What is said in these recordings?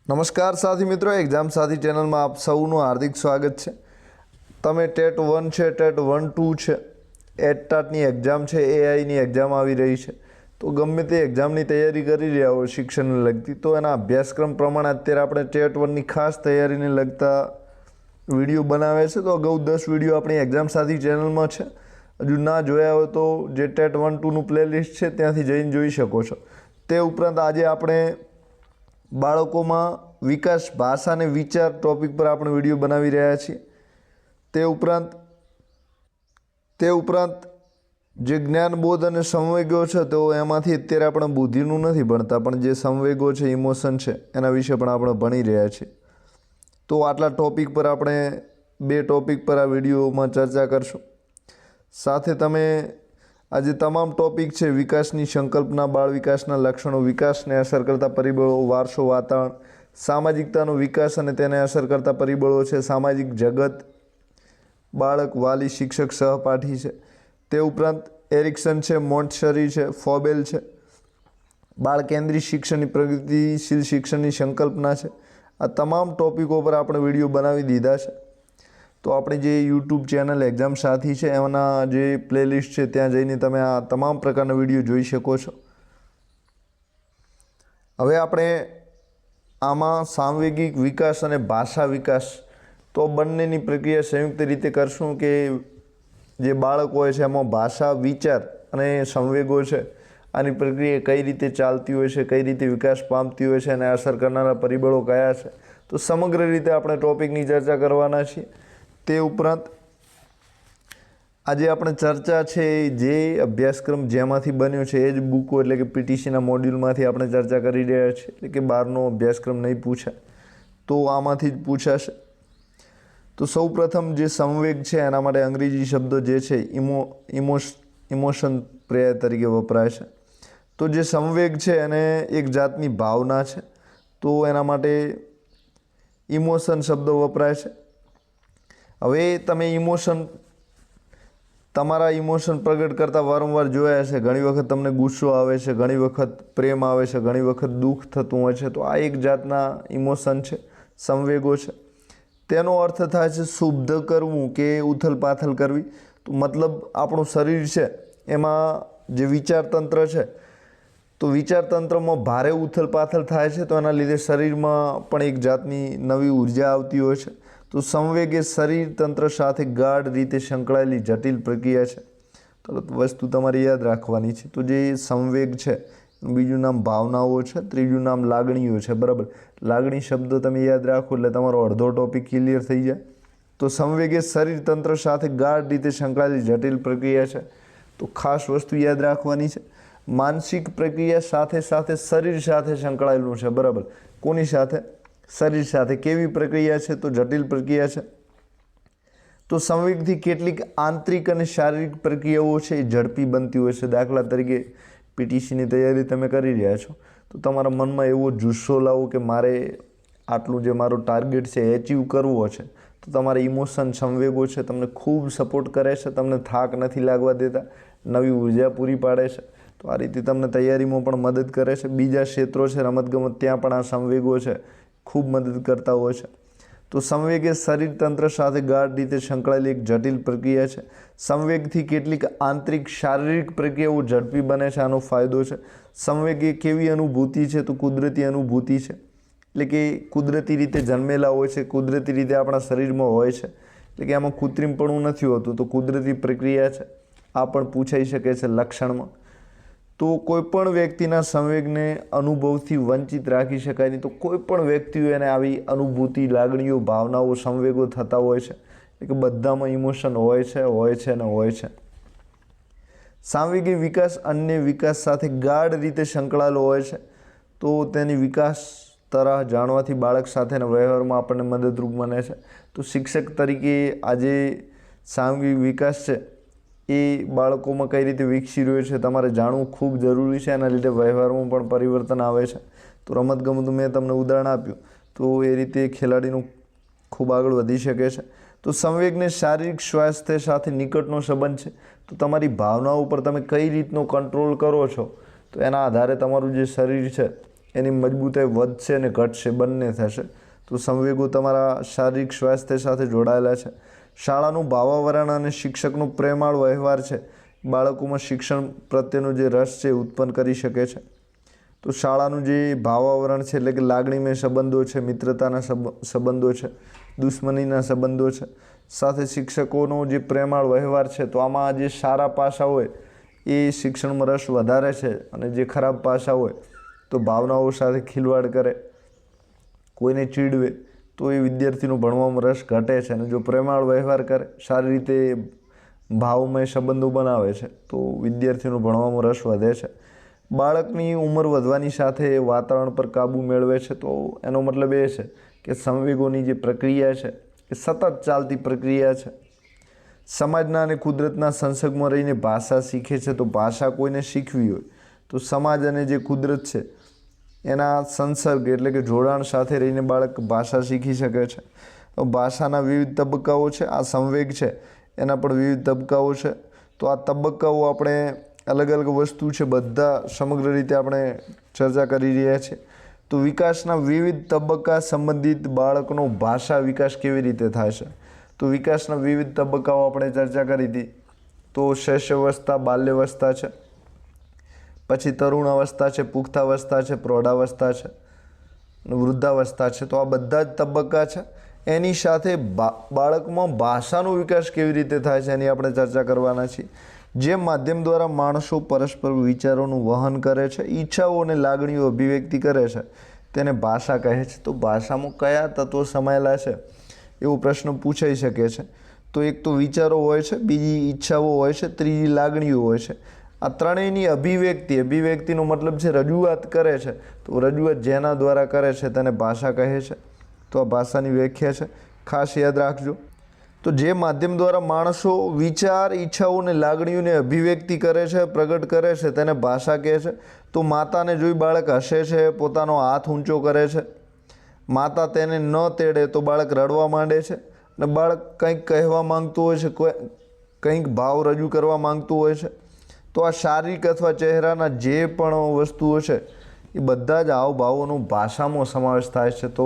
નમસ્કાર સાથી મિત્રો, એક્ઝામ સાથી ચેનલમાં આપ સૌનું હાર્દિક સ્વાગત છે। તમે ટેટ 1 છે, ટેટ 1 2 છે, એટટાટની એક્ઝામ છે, એઆઈની એક્ઝામ આવી રહી છે, તો ગમે તે એક્ઝામની તૈયારી કરી રહ્યા હો શિક્ષણને લગતી, તો એના અભ્યાસક્રમ પ્રમાણે અત્યારે આપણે ટેટ 1ની ખાસ તૈયારીને લગતા વિડીયો બનાવ્યા છે। તો અગાઉ 10 વિડીયો આપણી એક્ઝામ સાથી ચેનલમાં છે, હજુ ના જોયા હોય તો જે ટેટ 1 2નું પ્લેલિસ્ટ છે ત્યાંથી જઈને જોઈ શકો છો। તે ઉપરાંત આજે આપણે બાળકોમાં વિકાસ, ભાષા અને વિચાર ટોપિક પર આપણે વિડીયો બનાવી રહ્યા છીએ। તે ઉપરાંત જે જ્ઞાનબોધ અને સંવેગો છે તો એમાંથી અત્યારે આપણે બુદ્ધિનું નથી ભણતા, પણ જે સંવેગો છે, ઇમોશન છે, એના વિશે પણ આપણે ભણી રહ્યા છીએ। તો આટલા ટોપિક પર આપણે 2 ટોપિક પર આ વિડીયોમાં ચર્ચા કરશું। સાથે તમે આજે તમામ ટોપિક છે વિકાસની સંકલ્પના, બાળ વિકાસના લક્ષણો, વિકાસને અસર કરતા પરિબળો, વારસો, વાતાવરણ, સામાજિકતાનો વિકાસ અને તેને અસર કરતા પરિબળો છે, સામાજિક જગત, બાળક, વાલી, શિક્ષક, સહપાઠી છે। તે ઉપરાંત એરિક્સન છે, મોન્ટસરી છે, ફોબેલ છે, બાળ કેન્દ્રિત શિક્ષણની, પ્રગતિશીલ શિક્ષણની સંકલ્પના છે। આ તમામ ટોપિકો પર આપણે વિડીયો બનાવી દીધા છે। તો આપણી જે યુટ્યુબ ચેનલ એક્ઝામ સાથી છે એમાંના જે પ્લેલિસ્ટ છે ત્યાં જઈને તમે આ તમામ પ્રકારના વિડીયો જોઈ શકો છો। હવે આપણે આમાં સાંવેગિક વિકાસ અને ભાષા વિકાસ, તો બંનેની પ્રક્રિયા સંયુક્ત રીતે કરશું કે જે બાળક હોય છે એમાં ભાષા, વિચાર અને સંવેગો છે, આની પ્રક્રિયા કઈ રીતે ચાલતી હોય છે, કઈ રીતે વિકાસ પામતી હોય છે અને અસર કરનારા પરિબળો કયા છે, તો સમગ્ર રીતે આપણે ટોપિકની ચર્ચા કરવાના છીએ। તે ઉપરાંત આજે આપણે ચર્ચા છે જે અભ્યાસક્રમ જેમાંથી બન્યો છે એ જ બુકો એટલે કે પીટીસીના મોડ્યુલમાંથી આપણે ચર્ચા કરી રહ્યા છીએ, એટલે કે બહારનો અભ્યાસક્રમ નહીં પૂછાય તો આમાંથી જ પૂછાશે। તો સૌ પ્રથમ જે સંવેગ છે એના માટે અંગ્રેજી શબ્દો જે છે ઇમોશન પ્રેય તરીકે વપરાય છે। તો જે સંવેગ છે એને એક જાતની ભાવના છે, તો એના માટે ઇમોશન શબ્દો વપરાય છે। હવે તમે તમારા ઇમોશન પ્રગટ કરતા વારંવાર જોયા હશે, ઘણી વખત તમને ગુસ્સો આવે છે, ઘણી વખત પ્રેમ આવે છે, ઘણી વખત દુઃખ થતું હોય છે, તો આ એક જાતના ઇમોશન છે, સંવેગો છે। તેનો અર્થ થાય છે શુદ્ધ કરવું કે ઉથલ પાથલ કરવી। તો મતલબ આપણું શરીર છે એમાં જે વિચારતંત્ર છે, તો વિચારતંત્રમાં ભારે ઉથલ પાથલ થાય છે, તો એના લીધે શરીરમાં પણ એક જાતની નવી ઉર્જા આવતી હોય છે। તો સંવેગ એ શરીર તંત્ર સાથે ગાઢ રીતે સંકળાયેલી જટિલ પ્રક્રિયા છે। તો વસ્તુ તમારે યાદ રાખવાની છે। તો જે સંવેગ છે, બીજું નામ ભાવનાઓ છે, ત્રીજું નામ લાગણીઓ છે, બરાબર। લાગણી શબ્દ તમે યાદ રાખો એટલે તમારો અડધો ટોપિક ક્લિયર થઈ જાય। તો સંવેગ એ શરીર તંત્ર સાથે ગાઢ રીતે સંકળાયેલી જટિલ પ્રક્રિયા છે। તો ખાસ વસ્તુ યાદ રાખવાની છે, માનસિક પ્રક્રિયા સાથે સાથે શરીર સાથે સંકળાયેલું છે, બરાબર। કોની સાથે? શરીર સાથે। કેવી પ્રક્રિયા છે? તો જટિલ પ્રક્રિયા છે। તો સંવેગથી કેટલીક આંતરિક અને શારીરિક પ્રક્રિયાઓ છે એ ઝડપી બનતી હોય છે। દાખલા તરીકે પીટીસીની તૈયારી તમે કરી રહ્યા છો તો તમારા મનમાં એવો જુસ્સો લાવો કે મારે આટલું જે મારો ટાર્ગેટ છે એચીવ કરવો છે, તો તમારા ઇમોશન, સંવેગો છે તમને ખૂબ સપોર્ટ કરે છે, તમને થાક નથી લાગવા દેતા, નવી ઉર્જા પૂરી પાડે છે। તો આ રીતે તમને તૈયારીમાં પણ મદદ કરે છે। બીજા ક્ષેત્રો છે, રમતગમત, ત્યાં પણ આ સંવેગો છે ખૂબ મદદ કરતા હોય છે। તો સંવેગ એ શરીર તંત્ર સાથે ગાઢ રીતે સંકળાયેલી એક જટિલ પ્રક્રિયા છે। સંવેગથી કેટલીક આંતરિક શારીરિક પ્રક્રિયાઓ ઝડપી બને છે, આનો ફાયદો છે। સંવેગ એ કેવી અનુભૂતિ છે? તો કુદરતી અનુભૂતિ છે, એટલે કે કુદરતી રીતે જન્મેલા હોય છે, કુદરતી રીતે આપણા શરીરમાં હોય છે, એટલે કે આમાં કૃત્રિમપણું નથી હોતું, તો કુદરતી પ્રક્રિયા છે। આ પણ પૂછાઈ શકે છે લક્ષણમાં। તો કોઈપણ વ્યક્તિના સંવેગને અનુભવથી વંચિત રાખી શકાય નહીં। તો કોઈપણ વ્યક્તિઓ એને આવી અનુભૂતિ, લાગણીઓ, ભાવનાઓ, સંવેગો થતા હોય છે, એટલે કે બધામાં ઇમોશન હોય છે અને હોય છે। સાંવેગિક વિકાસ અન્ય વિકાસ સાથે ગાઢ રીતે સંકળાયેલો હોય છે। તો તેની વિકાસ તરાહ જાણવાથી બાળક સાથેના વ્યવહારમાં આપણને મદદરૂપ બને છે। તો શિક્ષક તરીકે આજે સાંવેગિક વિકાસ છે એ બાળકોમાં કઈ રીતે વિકસી રહ્યો છે તમારે જાણવું ખૂબ જરૂરી છે। એના લીધે વ્યવહારમાં પણ પરિવર્તન આવે છે। તો રમતગમતનું મેં તમને ઉદાહરણ આપ્યું, તો એ રીતે ખેલાડીનું ખૂબ આગળ વધી શકે છે। તો સંવેગને શારીરિક સ્વાસ્થ્ય સાથે નિકટનો સંબંધ છે। તો તમારી ભાવનાઓ પર તમે કઈ રીતનો કંટ્રોલ કરો છો, તો એના આધારે તમારું જે શરીર છે એની મજબૂતાઈ વધશે અને ઘટશે, બંને થશે. તો સંવેગો તમારા શારીરિક સ્વાસ્થ્ય સાથે જોડાયેલા છે. શાળાનું ભાવાવરણ અને શિક્ષકનો પ્રેમાળ વ્યવહાર છે બાળકોમાં શિક્ષણ પ્રત્યેનો જે રસ છે ઉત્પન્ન કરી શકે છે. તો શાળાનું જે ભાવાવરણ છે એટલે કે લાગણીમય સંબંધો છે, મિત્રતાના સંબંધો છે, દુશ્મનીના સંબંધો છે, સાથે શિક્ષકોનો જે પ્રેમાળ વ્યવહાર છે, તો આમાં જે સારા પાસા હોય એ શિક્ષણમાં રસ વધારે છે અને જે ખરાબ પાસા હોય તો ભાવનાઓ સાથે ખિલવાડ કરે, કોઈને ચીડવે તો એ વિદ્યાર્થીનો ભણવામાં રસ ઘટે છે. અને જો પ્રેમાળ વ્યવહાર કરે, સારી રીતે ભાવમય સંબંધો બનાવે છે તો વિદ્યાર્થીનો ભણવામાં રસ વધે છે. બાળકની ઉંમર વધવાની સાથે વાતાવરણ પર કાબૂ મેળવે છે. તો એનો મતલબ એ છે કે સંવેગોની જે પ્રક્રિયા છે એ સતત ચાલતી પ્રક્રિયા છે. સમાજના અને કુદરતના સંસર્ગમાં રહીને ભાષા શીખે છે. તો ભાષા કોઈને શીખવી હોય તો સમાજ અને જે કુદરત છે એના સંસર્ગ એટલે કે જોડાણ સાથે રહીને બાળક ભાષા શીખી શકે છે. ભાષાના વિવિધ તબક્કાઓ છે. આ સંવેગ છે એના પણ વિવિધ તબક્કાઓ છે. તો આ તબક્કાઓ આપણે અલગ અલગ વસ્તુ છે બધા સમગ્ર રીતે આપણે ચર્ચા કરી રહ્યા છીએ. તો વિકાસના વિવિધ તબક્કા સંબંધિત બાળકનો ભાષા વિકાસ કેવી રીતે થાય છે, તો વિકાસના વિવિધ તબક્કાઓ આપણે ચર્ચા કરી હતી. તો શૈશવાવસ્થા, બાલ્યાવસ્થા છે, પછી તરુણ અવસ્થા છે, પુખ્તાવસ્થા છે, પ્રૌઢાવસ્થા છે, વૃદ્ધાવસ્થા છે. તો આ બધા જ તબક્કા છે. એની સાથે બાળકમાં ભાષાનો વિકાસ કેવી રીતે થાય છે એની આપણે ચર્ચા કરવાના છીએ. જે માધ્યમ દ્વારા માણસો પરસ્પર વિચારોનું વહન કરે છે, ઈચ્છાઓ અને લાગણીઓ અભિવ્યક્તિ કરે છે, તેને ભાષા કહે છે. તો ભાષામાં કયા તત્વો સમાયેલા છે એવો પ્રશ્ન પૂછાઈ શકે છે. તો એક તો વિચારો હોય છે, બીજી ઈચ્છાઓ હોય છે, ત્રીજી લાગણીઓ હોય છે. આ ત્રણેયની અભિવ્યક્તિનો મતલબ છે રજૂઆત કરે છે. તો રજૂઆત જેના દ્વારા કરે છે તેને ભાષા કહે છે. તો આ ભાષાની વ્યાખ્યા છે, ખાસ યાદ રાખજો. તો જે માધ્યમ દ્વારા માણસો વિચાર, ઈચ્છાઓ અને લાગણીઓને અભિવ્યક્તિ કરે છે, પ્રગટ કરે છે, તેને ભાષા કહે છે. તો માતાને જોઈ બાળક હસે છે, પોતાનો હાથ ઊંચો કરે છે. માતા તેને ન તેડે તો બાળક રડવા માંડે છે અને બાળક કંઈક કહેવા માંગતું હોય છે, કંઈક ભાવ રજૂ કરવા માંગતું હોય છે. તો આ શારીરિક અથવા ચહેરાના જે પણ વસ્તુઓ છે એ બધા જ હાવભાવોનો ભાષામાં સમાવેશ થાય છે. તો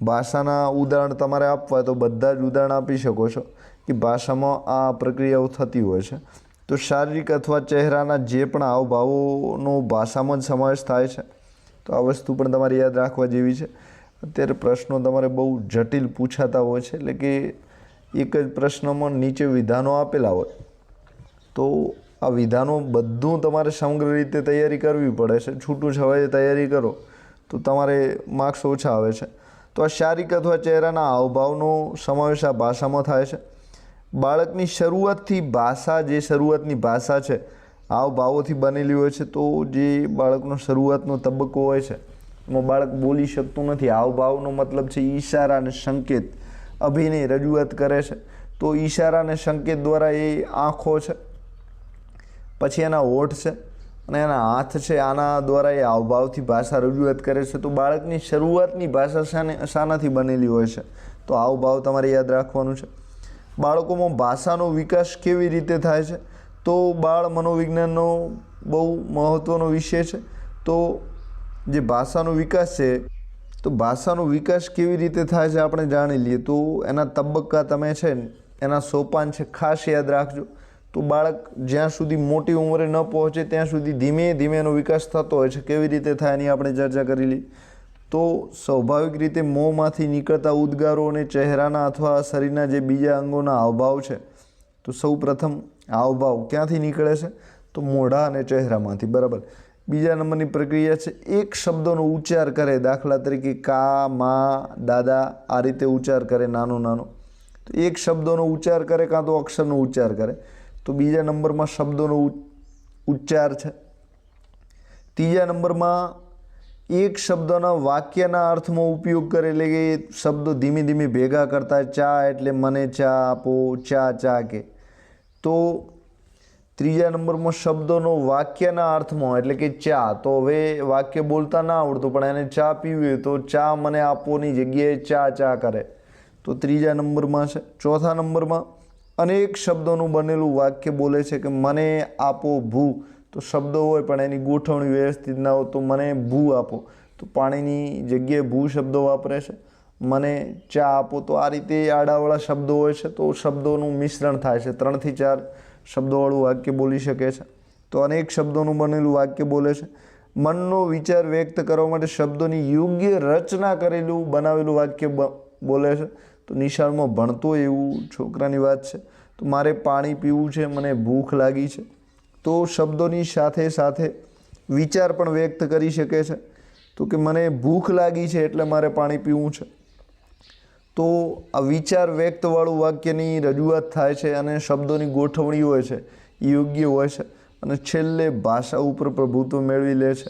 ભાષાના ઉદાહરણ તમારે આપવા તો બધા જ ઉદાહરણ આપી શકો છો કે ભાષામાં આ પ્રક્રિયાઓ થતી હોય છે. તો શારીરિક અથવા ચહેરાના જે પણ હાવભાવોનો ભાષામાં જ સમાવેશ થાય છે. તો આ વસ્તુ પણ તમારે યાદ રાખવા જેવી છે. અત્યારે પ્રશ્નો તમારે બહુ જટિલ પૂછાતા હોય છે, એટલે કે એક જ પ્રશ્નમાં નીચે વિધાનો આપેલા હોય તો આ વિધાનો બધું તમારે સમગ્ર રીતે તૈયારી કરવી પડે છે. છૂટું છવાયે તૈયારી કરો તો તમારે માર્ક્સ ઓછા આવે છે. તો આ શારીરિક અથવા ચહેરાના હાવભાવનો સમાવેશ આ ભાષામાં થાય છે. બાળકની શરૂઆતથી ભાષા, જે શરૂઆતની ભાષા છે હાવભાવોથી બનેલી હોય છે. તો જે બાળકનો શરૂઆતનો તબક્કો હોય છે એમાં બાળક બોલી શકતું નથી. હાવભાવનો મતલબ છે ઈશારા અને સંકેત, અભિનય, રજૂઆત કરે છે. તો ઈશારા અને સંકેત દ્વારા એ આંખો છે, પછી એના હોઠ છે અને એના હાથ છે, આના દ્વારા એ હાવભાવથી ભાષા રજૂઆત કરે છે. તો બાળકની શરૂઆતની ભાષા શાનાથી બનેલી હોય છે? તો હાવભાવ તમારે યાદ રાખવાનું છે. બાળકોમાં ભાષાનો વિકાસ કેવી રીતે થાય છે? તો બાળ મનોવિજ્ઞાનનો બહુ મહત્ત્વનો વિષય છે. તો જે ભાષાનો વિકાસ છે, તો ભાષાનો વિકાસ કેવી રીતે થાય છે આપણે જાણી લઈએ. તો એના તબક્કા તમે છે એના સોપાન છે, ખાસ યાદ રાખજો. તો બાળક જ્યાં સુધી મોટી ઉંમરે ન પહોંચે ત્યાં સુધી ધીમે ધીમે એનો વિકાસ થતો હોય છે. કેવી રીતે થાય એની આપણે ચર્ચા કરી લઈએ. તો સ્વાભાવિક રીતે મોંમાંથી નીકળતા ઉદ્ગારો અને ચહેરાના અથવા શરીરના જે બીજા અંગોના હાવભાવ છે, તો સૌ પ્રથમ હાવભાવ ક્યાંથી નીકળે છે? તો મોઢા અને ચહેરામાંથી, બરાબર. બીજા નંબરની પ્રક્રિયા છે એક શબ્દોનો ઉચ્ચાર કરે. દાખલા તરીકે કા, મા, દાદા, આ રીતે ઉચ્ચાર કરે, નાનો નાનો. તો એક શબ્દોનો ઉચ્ચાર કરે કાં તો અક્ષરનો ઉચ્ચાર કરે. તો બીજા નંબરમાં શબ્દોનો ઉચ્ચાર છે. ત્રીજા નંબરમાં એક શબ્દના વાક્યના અર્થમાં ઉપયોગ કરે, એટલે કે શબ્દો ધીમે ધીમે ભેગા કરતા. ચા એટલે મને ચા આપો, ચા ચા કે. તો ત્રીજા નંબરમાં શબ્દોનો વાક્યના અર્થમાં, એટલે કે ચા. તો હવે વાક્ય બોલતા ના આવડતું પણ એને ચા પીવી હોય તો ચા મને આપોની જગ્યાએ ચા ચા કરે. તો ત્રીજા નંબરમાં છે. ચોથા નંબરમાં અનેક શબ્દોનું બનેલું વાક્ય બોલે છે કે મને આપો ભૂ. તો શબ્દો હોય પણ એની ગોઠવણી વ્યવસ્થિત ના હોય. તો મને ભૂ આપો તો પાણીની જગ્યાએ ભૂ શબ્દો વાપરે છે. મને ચા આપો તો આ રીતે આડાવાળા શબ્દો હોય છે તો શબ્દોનું મિશ્રણ થાય છે. 3 થી 4 શબ્દોવાળું વાક્ય બોલી શકે છે. તો અનેક શબ્દોનું બનેલું વાક્ય બોલે છે. મનનો વિચાર વ્યક્ત કરવા માટે શબ્દોની યોગ્ય રચના કરેલું બનાવેલું વાક્ય બોલે છે. તો નિશાળમાં ભણતો એવું છોકરાની વાત છે. તો મારે પાણી પીવું છે, મને ભૂખ લાગી છે. તો શબ્દોની સાથે સાથે વિચાર પણ વ્યક્ત કરી શકે છે. તો કે મને ભૂખ લાગી છે એટલે મારે પાણી પીવું છે. તો આ વિચાર વ્યક્તવાળું વાક્યની રજૂઆત થાય છે અને શબ્દોની ગોઠવણી હોય છે યોગ્ય હોય છે. અને છેલ્લે ભાષા ઉપર પ્રભુત્વ મેળવી લે છે.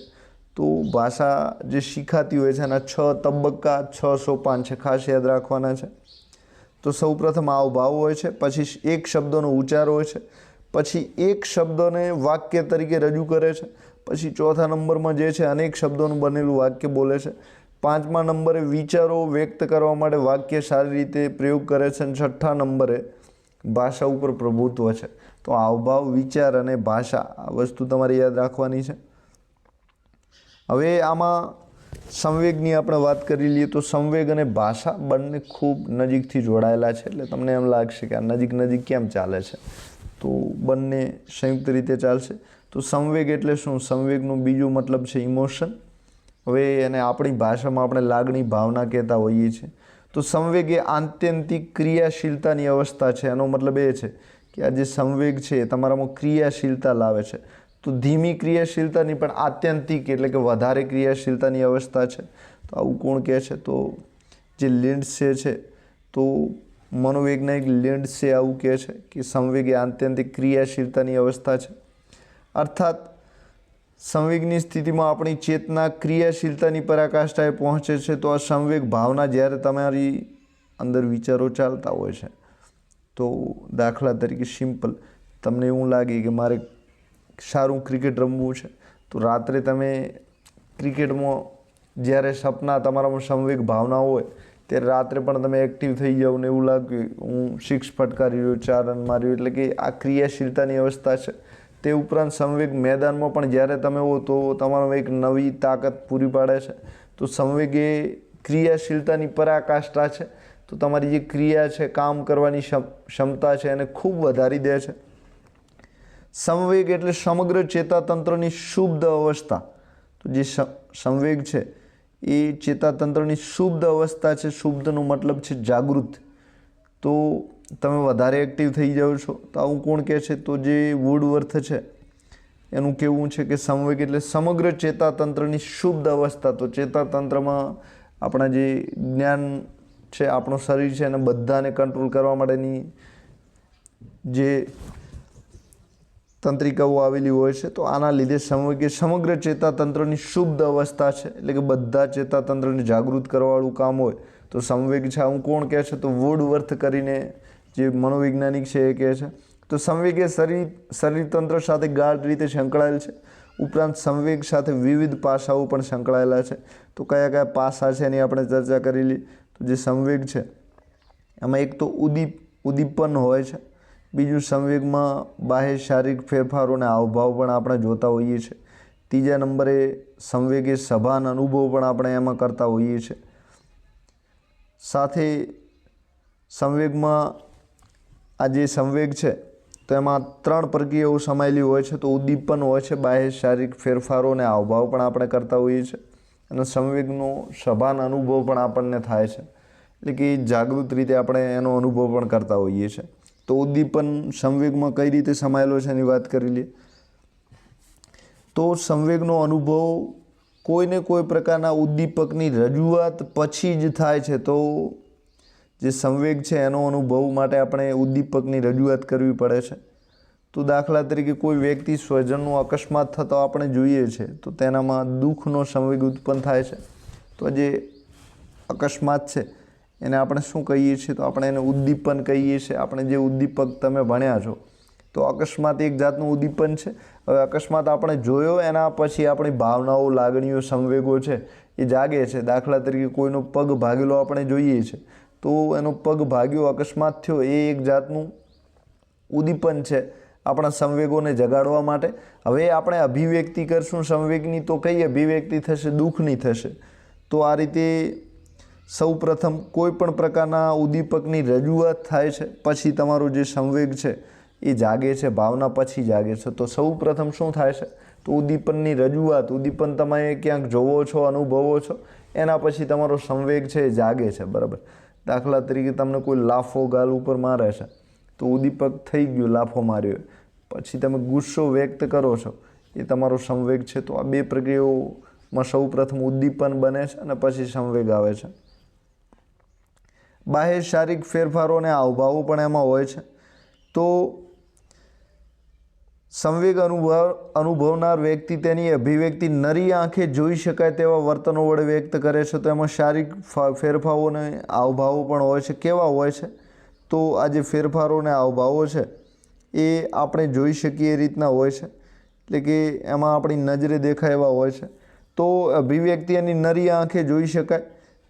તો ભાષા જે શીખાતી હોય છે એના 6 તબક્કા 6 સોપાન છે, ખાસ યાદ રાખવાના છે. તો સૌપ્રથમ હાવભાવ હોય છે, પછી એક શબ્દોનો ઉચ્ચાર હોય છે, પછી એક શબ્દોને વાક્ય તરીકે રજૂ કરે છે, પછી ચોથા નંબરમાં જે છે અનેક શબ્દોનું બનેલું વાક્ય બોલે છે, 5મા નંબરે વિચારો વ્યક્ત કરવા માટે વાક્ય સારી રીતે પ્રયોગ કરે છે, અને 6ઠ્ઠા નંબરે ભાષા ઉપર પ્રભુત્વ છે. તો હાવભાવ, વિચાર અને ભાષા આ વસ્તુ તમારે યાદ રાખવાની છે. હવે આમાં સંવેગની આપણે વાત કરી લઈએ તો સંવેગ અને ભાષા બંને ખૂબ નજીકથી જોડાયેલા છે. એટલે તમને એમ લાગશે કે આ નજીક કેમ ચાલે છે, તો બંને સંયુક્ત રીતે ચાલશે. તો સંવેગ એટલે શું? સંવેગનો બીજો મતલબ છે ઇમોશન. હવે એને આપણી ભાષામાં આપણે લાગણી, ભાવના કહેતા હોઈએ છીએ. તો સંવેગ એ આત્યંતિક ક્રિયાશીલતાની અવસ્થા છે. એનો મતલબ એ છે કે આ જે સંવેગ છે એ તમારામાં ક્રિયાશીલતા લાવે છે. તો ધીમી ક્રિયાશીલતાની પણ આત્યંતિક એટલે કે વધારે ક્રિયાશીલતાની અવસ્થા છે. તો આવું કોણ કહે છે? તો જે લિન્ડસે છે, તો મનોવૈજ્ઞાનિક લિન્ડસે આવું કહે છે કે સંવેગ એ આત્યંતિક ક્રિયાશીલતાની અવસ્થા છે. અર્થાત સંવેગની સ્થિતિમાં આપણી ચેતના ક્રિયાશીલતાની પરાકાષ્ઠાએ પહોંચે છે. તો આ સંવેગ ભાવના જ્યારે તમારી અંદર વિચારો ચાલતા હોય છે, તો દાખલા તરીકે સિમ્પલ તમને એવું લાગે કે મારે સારું ક્રિકેટ રમવું છે, તો રાત્રે તમે ક્રિકેટમાં જ્યારે સપના તમારામાં સંવેગ ભાવના હોય ત્યારે રાત્રે પણ તમે એક્ટિવ થઈ જાઓ ને એવું લાગે હું 6 ફટકારી રહ્યો, 4 રન માર્યો, એટલે કે આ ક્રિયાશીલતાની અવસ્થા છે. તે ઉપરાંત સંવેગ મેદાનમાં પણ જ્યારે તમે હો તો તમારામાં એક નવી તાકાત પૂરી પાડે છે. તો સંવેગ એ ક્રિયાશીલતાની પરાકાષ્ઠા છે. તો તમારી જે ક્રિયા છે, કામ કરવાની ક્ષમતા છે એને ખૂબ વધારી દે છે. સંવેગ એટલે સમગ્ર ચેતાતંત્રની શુદ્ધ અવસ્થા. તો જે સંવેગ છે એ ચેતાતંત્રની શુદ્ધ અવસ્થા છે. શુદ્ધનો મતલબ છે જાગૃત. તો તમે વધારે એક્ટિવ થઈ જાઓ છો. તો આવું કોણ કહે છે? તો જે વુડવર્થ છે એનું કહેવું છે કે સંવેગ એટલે સમગ્ર ચેતાતંત્રની શુદ્ધ અવસ્થા. તો ચેતાતંત્રમાં આપણા જે જ્ઞાન છે, આપણું શરીર છે, એને બધાને કંટ્રોલ કરવા માટેની જે તંત્રિકાઓ આવેલી હોય છે. તો આના લીધે સંવેગ એ સમગ્ર ચેતાતંત્રની શુદ્ધ અવસ્થા છે. એટલે કે બધા ચેતાતંત્રને જાગૃત કરવાવાળું કામ હોય તો સંવેગ છે. આવું કોણ કહે છે? તો વુડવર્થ કરીને જે મનોવૈજ્ઞાનિક છે એ કહે છે. તો સંવેગ એ શરીરતંત્ર સાથે ગાઢ રીતે સંકળાયેલ છે. ઉપરાંત સંવેગ સાથે વિવિધ પાસાઓ પણ સંકળાયેલા છે. તો કયા કયા પાસા છે એની આપણે ચર્ચા કરેલી. તો જે સંવેગ છે એમાં એક તો ઉદ્દીપન હોય છે. બીજું, સંવેગમાં બાહ્ય શારીરિક ફેરફારો અને હાવભાવ પણ આપણે જોતા હોઈએ છીએ. ત્રીજા નંબરે સંવેગ એ સભાન અનુભવ પણ આપણે એમાં કરતા હોઈએ છીએ. સાથે સંવેગમાં આ જે સંવેગ છે તો એમાં 3 પ્રક્રિયાઓ સમાયેલી હોય છે. તો ઉદ્દીપન હોય છે, બાહ્ય શારીરિક ફેરફારો અને હાવભાવ પણ આપણે કરતા હોઈએ છીએ, અને સંવેગનો સભાન અનુભવ પણ આપણને થાય છે. એટલે કે જાગૃત રીતે આપણે એનો અનુભવ પણ કરતા હોઈએ છીએ. તો ઉદ્દીપન સંવેગમાં કઈ રીતે સમાયેલો છે એની વાત કરી લઈએ. તો સંવેગનો અનુભવ કોઈને કોઈ પ્રકારના ઉદ્દીપકની રજૂઆત પછી જ થાય છે. તો જે સંવેગ છે એનો અનુભવ માટે આપણે ઉદ્દીપકની રજૂઆત કરવી પડે છે. તો દાખલા તરીકે કોઈ વ્યક્તિ સ્વજનનો અકસ્માત થતો આપણે જોઈએ છે, તો તેનામાં દુઃખનો સંવેગ ઉત્પન્ન થાય છે. તો જે અકસ્માત છે એને આપણે શું કહીએ છીએ? તો આપણે એને ઉદ્દીપન કહીએ છીએ. આપણે જે ઉદ્દીપક તમે ભણ્યા છો, તો અકસ્માત એક જાતનું ઉદ્દીપન છે. હવે અકસ્માત આપણે જોયો, એના પછી આપણી ભાવનાઓ, લાગણીઓ, સંવેગો છે એ જાગે છે. દાખલા તરીકે કોઈનો પગ ભાગેલો આપણે જોઈએ છે, તો એનો પગ ભાગ્યો, અકસ્માત થયો, એ એક જાતનું ઉદ્દીપન છે. આપણા સંવેગોને જગાડવા માટે. હવે આપણે અભિવ્યક્તિ કરશું સંવેગની તો કઈ અભિવ્યક્તિ થશે? દુઃખની થશે. તો આ રીતે સૌ પ્રથમ કોઈ પણ પ્રકારના ઉદ્દીપકની રજૂઆત થાય છે, પછી તમારો જે સંવેગ છે એ જાગે છે, ભાવના પછી જાગે છે. તો સૌ પ્રથમ શું થાય છે? તો ઉદ્દીપનની રજૂઆત, ઉદ્દીપન તમે ક્યાંક જોવો છો, અનુભવો છો, એના પછી તમારો સંવેગ છે એ જાગે છે, બરાબર. દાખલા તરીકે તમને કોઈ લાફો ગાલ ઉપર મારે છે તો ઉદ્દીપક થઈ ગયું, લાફો માર્યો. પછી તમે ગુસ્સો વ્યક્ત કરો છો, એ તમારો સંવેગ છે. તો આ બે પ્રક્રિયાઓમાં સૌ પ્રથમ ઉદ્દીપન બને છે અને પછી સંવેગ આવે છે. બાહ્ય શારીરિક ફેરફારો અને હાવભાવો પણ એમાં હોય છે. તો સંવેગ અનુભવનાર વ્યક્તિ તેની અભિવ્યક્તિ નરી આંખે જોઈ શકાય તેવા વર્તનો વડે વ્યક્ત કરે છે. તો એમાં શારીરિક ફેરફારો અને હાવભાવો પણ હોય છે. કેવા હોય છે? તો આ જે ફેરફારો અને હાવભાવો છે એ આપણે જોઈ શકીએ એ રીતના હોય છે, એટલે કે એમાં આપણી નજરે દેખાય એવા હોય છે. તો અભિવ્યક્તિ એની નરી આંખે જોઈ શકાય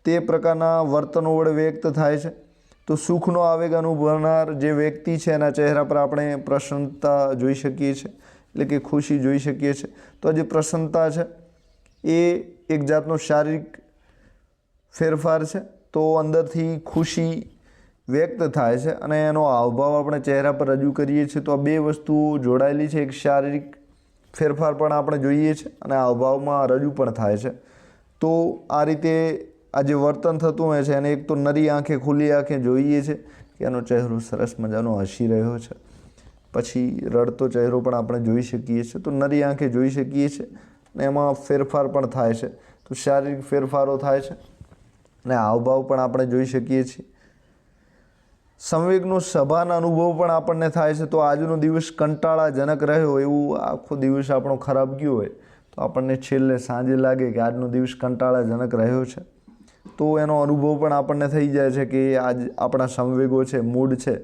તે પ્રકારના વર્તનો વડે વ્યક્ત થાય છે. તો સુખનો આવેગ અનુભવનાર જે વ્યક્તિ છે એના ચહેરા પર આપણે પ્રસન્નતા જોઈ શકીએ છીએ, એટલે કે ખુશી જોઈ શકીએ છીએ. તો જે પ્રસન્નતા છે એ એક જાતનો શારીરિક ફેરફાર છે. તો અંદરથી ખુશી વ્યક્ત થાય છે અને એનો હાવભાવ આપણે ચહેરા પર રજૂ કરીએ છીએ. તો આ બે વસ્તુઓ જોડાયેલી છે. એક શારીરિક ફેરફાર પણ આપણે જોઈએ છીએ અને હાવભાવમાં રજૂ પણ થાય છે. તો આ રીતે આ જે વર્તન થતું હોય છે એને એક તો નરી આંખે, ખુલ્લી આંખે જોઈએ છે કે એનો ચહેરો સરસ મજાનો હસી રહ્યો છે. પછી રડતો ચહેરો પણ આપણે જોઈ શકીએ છીએ. તો નરી આંખે જોઈ શકીએ છીએ અને એમાં ફેરફાર પણ થાય છે. તો શારીરિક ફેરફારો થાય છે અને હાવભાવ પણ આપણે જોઈ શકીએ છીએ. સંવેગનો સભાન અનુભવ પણ આપણને થાય છે. તો આજનો દિવસ કંટાળાજનક રહ્યો, એવું આખો દિવસ આપણો ખરાબ ગયો હોય તો આપણને છેલ્લે સાંજે લાગે કે આજનો દિવસ કંટાળાજનક રહ્યો છે. તો એનો અનુભવ પણ આપણને થઈ જાય છે કે આજ આપણા સંવેગો છે, મૂડ છે,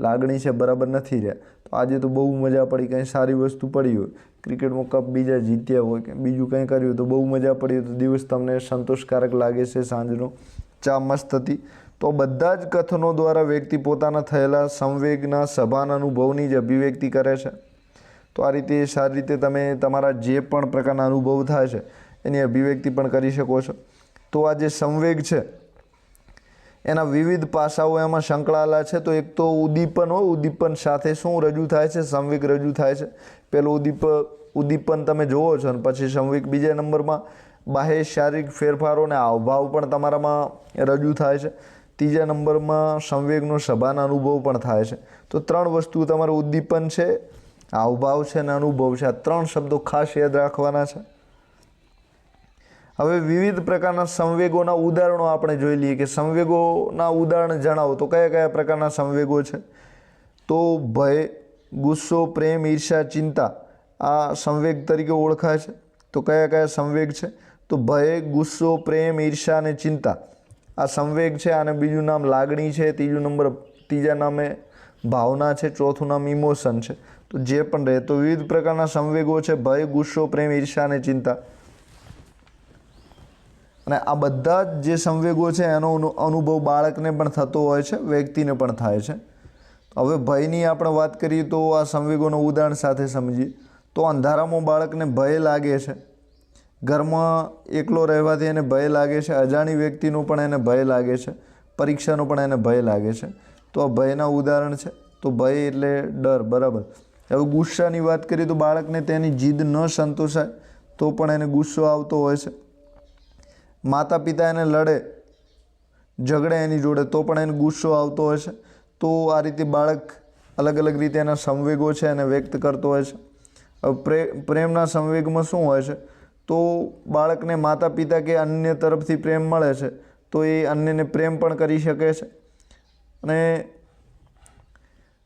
લાગણી છે, બરાબર નથી રહ્યા. તો આજે તો બહુ મજા પડી, કંઈ સારી વસ્તુ પડી હોય, ક્રિકેટમાં કપ બીજા જીત્યા હોય કે બીજું કંઈ કર્યું તો બહુ મજા પડી, તો દિવસ તમને સંતોષકારક લાગે છે. સાંજનો ચા મસ્ત હતી. તો બધા જ કથનો દ્વારા વ્યક્તિ પોતાના થયેલા સંવેગના સભાન અનુભવની જ અભિવ્યક્તિ કરે છે. તો આ રીતે સારી રીતે તમે તમારા જે પણ પ્રકારના અનુભવ થાય છે એની અભિવ્યક્તિ પણ કરી શકો છો. તો આ જે સંવેગ છે એના વિવિધ પાસાઓ એમાં સંકળાયેલા છે. તો એક તો ઉદ્દીપન હોય, ઉદ્દીપન સાથે શું રજૂ થાય છે? સંવેગ રજૂ થાય છે. પેલું ઉદ્દીપન તમે જોવો છો અને પછી સંવેગ. બીજા નંબરમાં બાહ્ય શારીરિક ફેરફારો અને હાવભાવ પણ તમારામાં રજૂ થાય છે. ત્રીજા નંબરમાં સંવેગનો સભાન અનુભવ પણ થાય છે. તો ત્રણ વસ્તુ તમારું ઉદ્દીપન છે, હાવભાવ છે અને અનુભવ છે. આ ત્રણ શબ્દો ખાસ યાદ રાખવાના છે. હવે વિવિધ પ્રકારના સંવેગોના ઉદાહરણો આપણે જોઈ લઈએ કે સંવેગોના ઉદાહરણ જણાવો તો કયા કયા પ્રકારના સંવેગો છે? તો ભય, ગુસ્સો, પ્રેમ, ઈર્ષા, ચિંતા આ સંવેગ તરીકે ઓળખાય છે. તો કયા કયા સંવેગ છે? તો ભય, ગુસ્સો, પ્રેમ, ઈર્ષા અને ચિંતા આ સંવેગ છે. અને બીજું નામ લાગણી છે. ત્રીજા નામે ભાવના છે. ચોથું નામ ઇમોશન છે. તો જે પણ રહે, તો વિવિધ પ્રકારના સંવેગો છે: ભય, ગુસ્સો, પ્રેમ, ઈર્ષા અને ચિંતા. અને આ બધા જ જે સંવેગો છે એનો અનુભવ બાળકને પણ થતો હોય છે, વ્યક્તિને પણ થાય છે. હવે ભયની આપણે વાત કરીએ તો આ સંવેગોનું ઉદાહરણ સાથે સમજીએ. તો અંધારામાં બાળકને ભય લાગે છે, ઘરમાં એકલો રહેવાથી એને ભય લાગે છે, અજાણી વ્યક્તિનો પણ એને ભય લાગે છે, પરીક્ષાનો પણ એને ભય લાગે છે. તો આ ભયના ઉદાહરણ છે. તો ભય એટલે ડર, બરાબર. હવે ગુસ્સાની વાત કરીએ તો બાળકને તેની જીદ ન સંતોષાય તો પણ એને ગુસ્સો આવતો હોય છે. માતા પિતા એને લડે, ઝઘડે એની જોડે તો પણ એને ગુસ્સો આવતો હોય છે. તો આ રીતે બાળક અલગ અલગ રીતે એના સંવેગો છે એને વ્યક્ત કરતો હોય છે. હવે પ્રેમના સંવેગમાં શું હોય છે? તો બાળકને માતા પિતા કે અન્ય તરફથી પ્રેમ મળે છે તો એ અન્યને પ્રેમ પણ કરી શકે છે. અને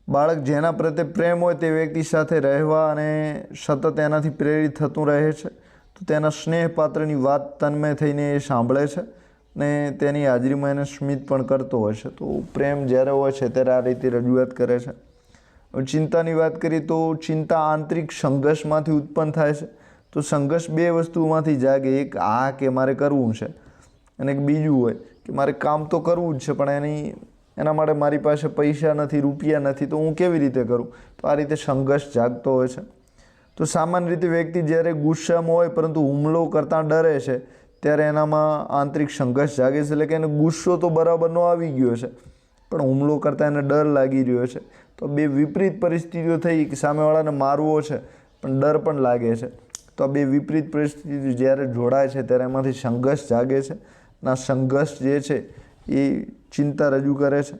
બાળક જેના પ્રત્યે પ્રેમ હોય તે વ્યક્તિ સાથે રહેવા અને સતત એનાથી પ્રેરિત થતું રહે છે. તો તેના સ્નેહપાત્રની વાત તન્મય થઈને એ સાંભળે છે ને તેની હાજરીમાં એને સ્મિત પણ કરતો હોય છે. તો પ્રેમ જ્યારે હોય છે ત્યારે આ રીતે રજૂઆત કરે છે. હવે ચિંતાની વાત કરીએ તો ચિંતા આંતરિક સંઘર્ષમાંથી ઉત્પન્ન થાય છે. તો સંઘર્ષ બે વસ્તુમાંથી જાગે: એક કે મારે કરવું છે, અને એક બીજું હોય કે મારે કામ તો કરવું જ છે પણ એની એના માટે મારી પાસે પૈસા નથી, રૂપિયા નથી, તો હું કેવી રીતે કરું? તો આ રીતે સંઘર્ષ જાગતો હોય છે. તો સામાન્ય રીતે વ્યક્તિ જ્યારે ગુસ્સામાં હોય પરંતુ હુમલો કરતાં ડરે છે ત્યારે એનામાં આંતરિક સંઘર્ષ જાગે છે. એટલે કે એને ગુસ્સો તો બરાબરનો આવી ગયો છે પણ હુમલો કરતાં એને ડર લાગી રહ્યો છે. તો બે વિપરીત પરિસ્થિતિઓ થઈ કે સામેવાળાને મારવો છે પણ ડર પણ લાગે છે. તો આ બે વિપરીત પરિસ્થિતિ જ્યારે જોડાય છે ત્યારે એમાંથી સંઘર્ષ જાગે છે. અને આ સંઘર્ષ જે છે એ ચિંતા રજૂ કરે છે.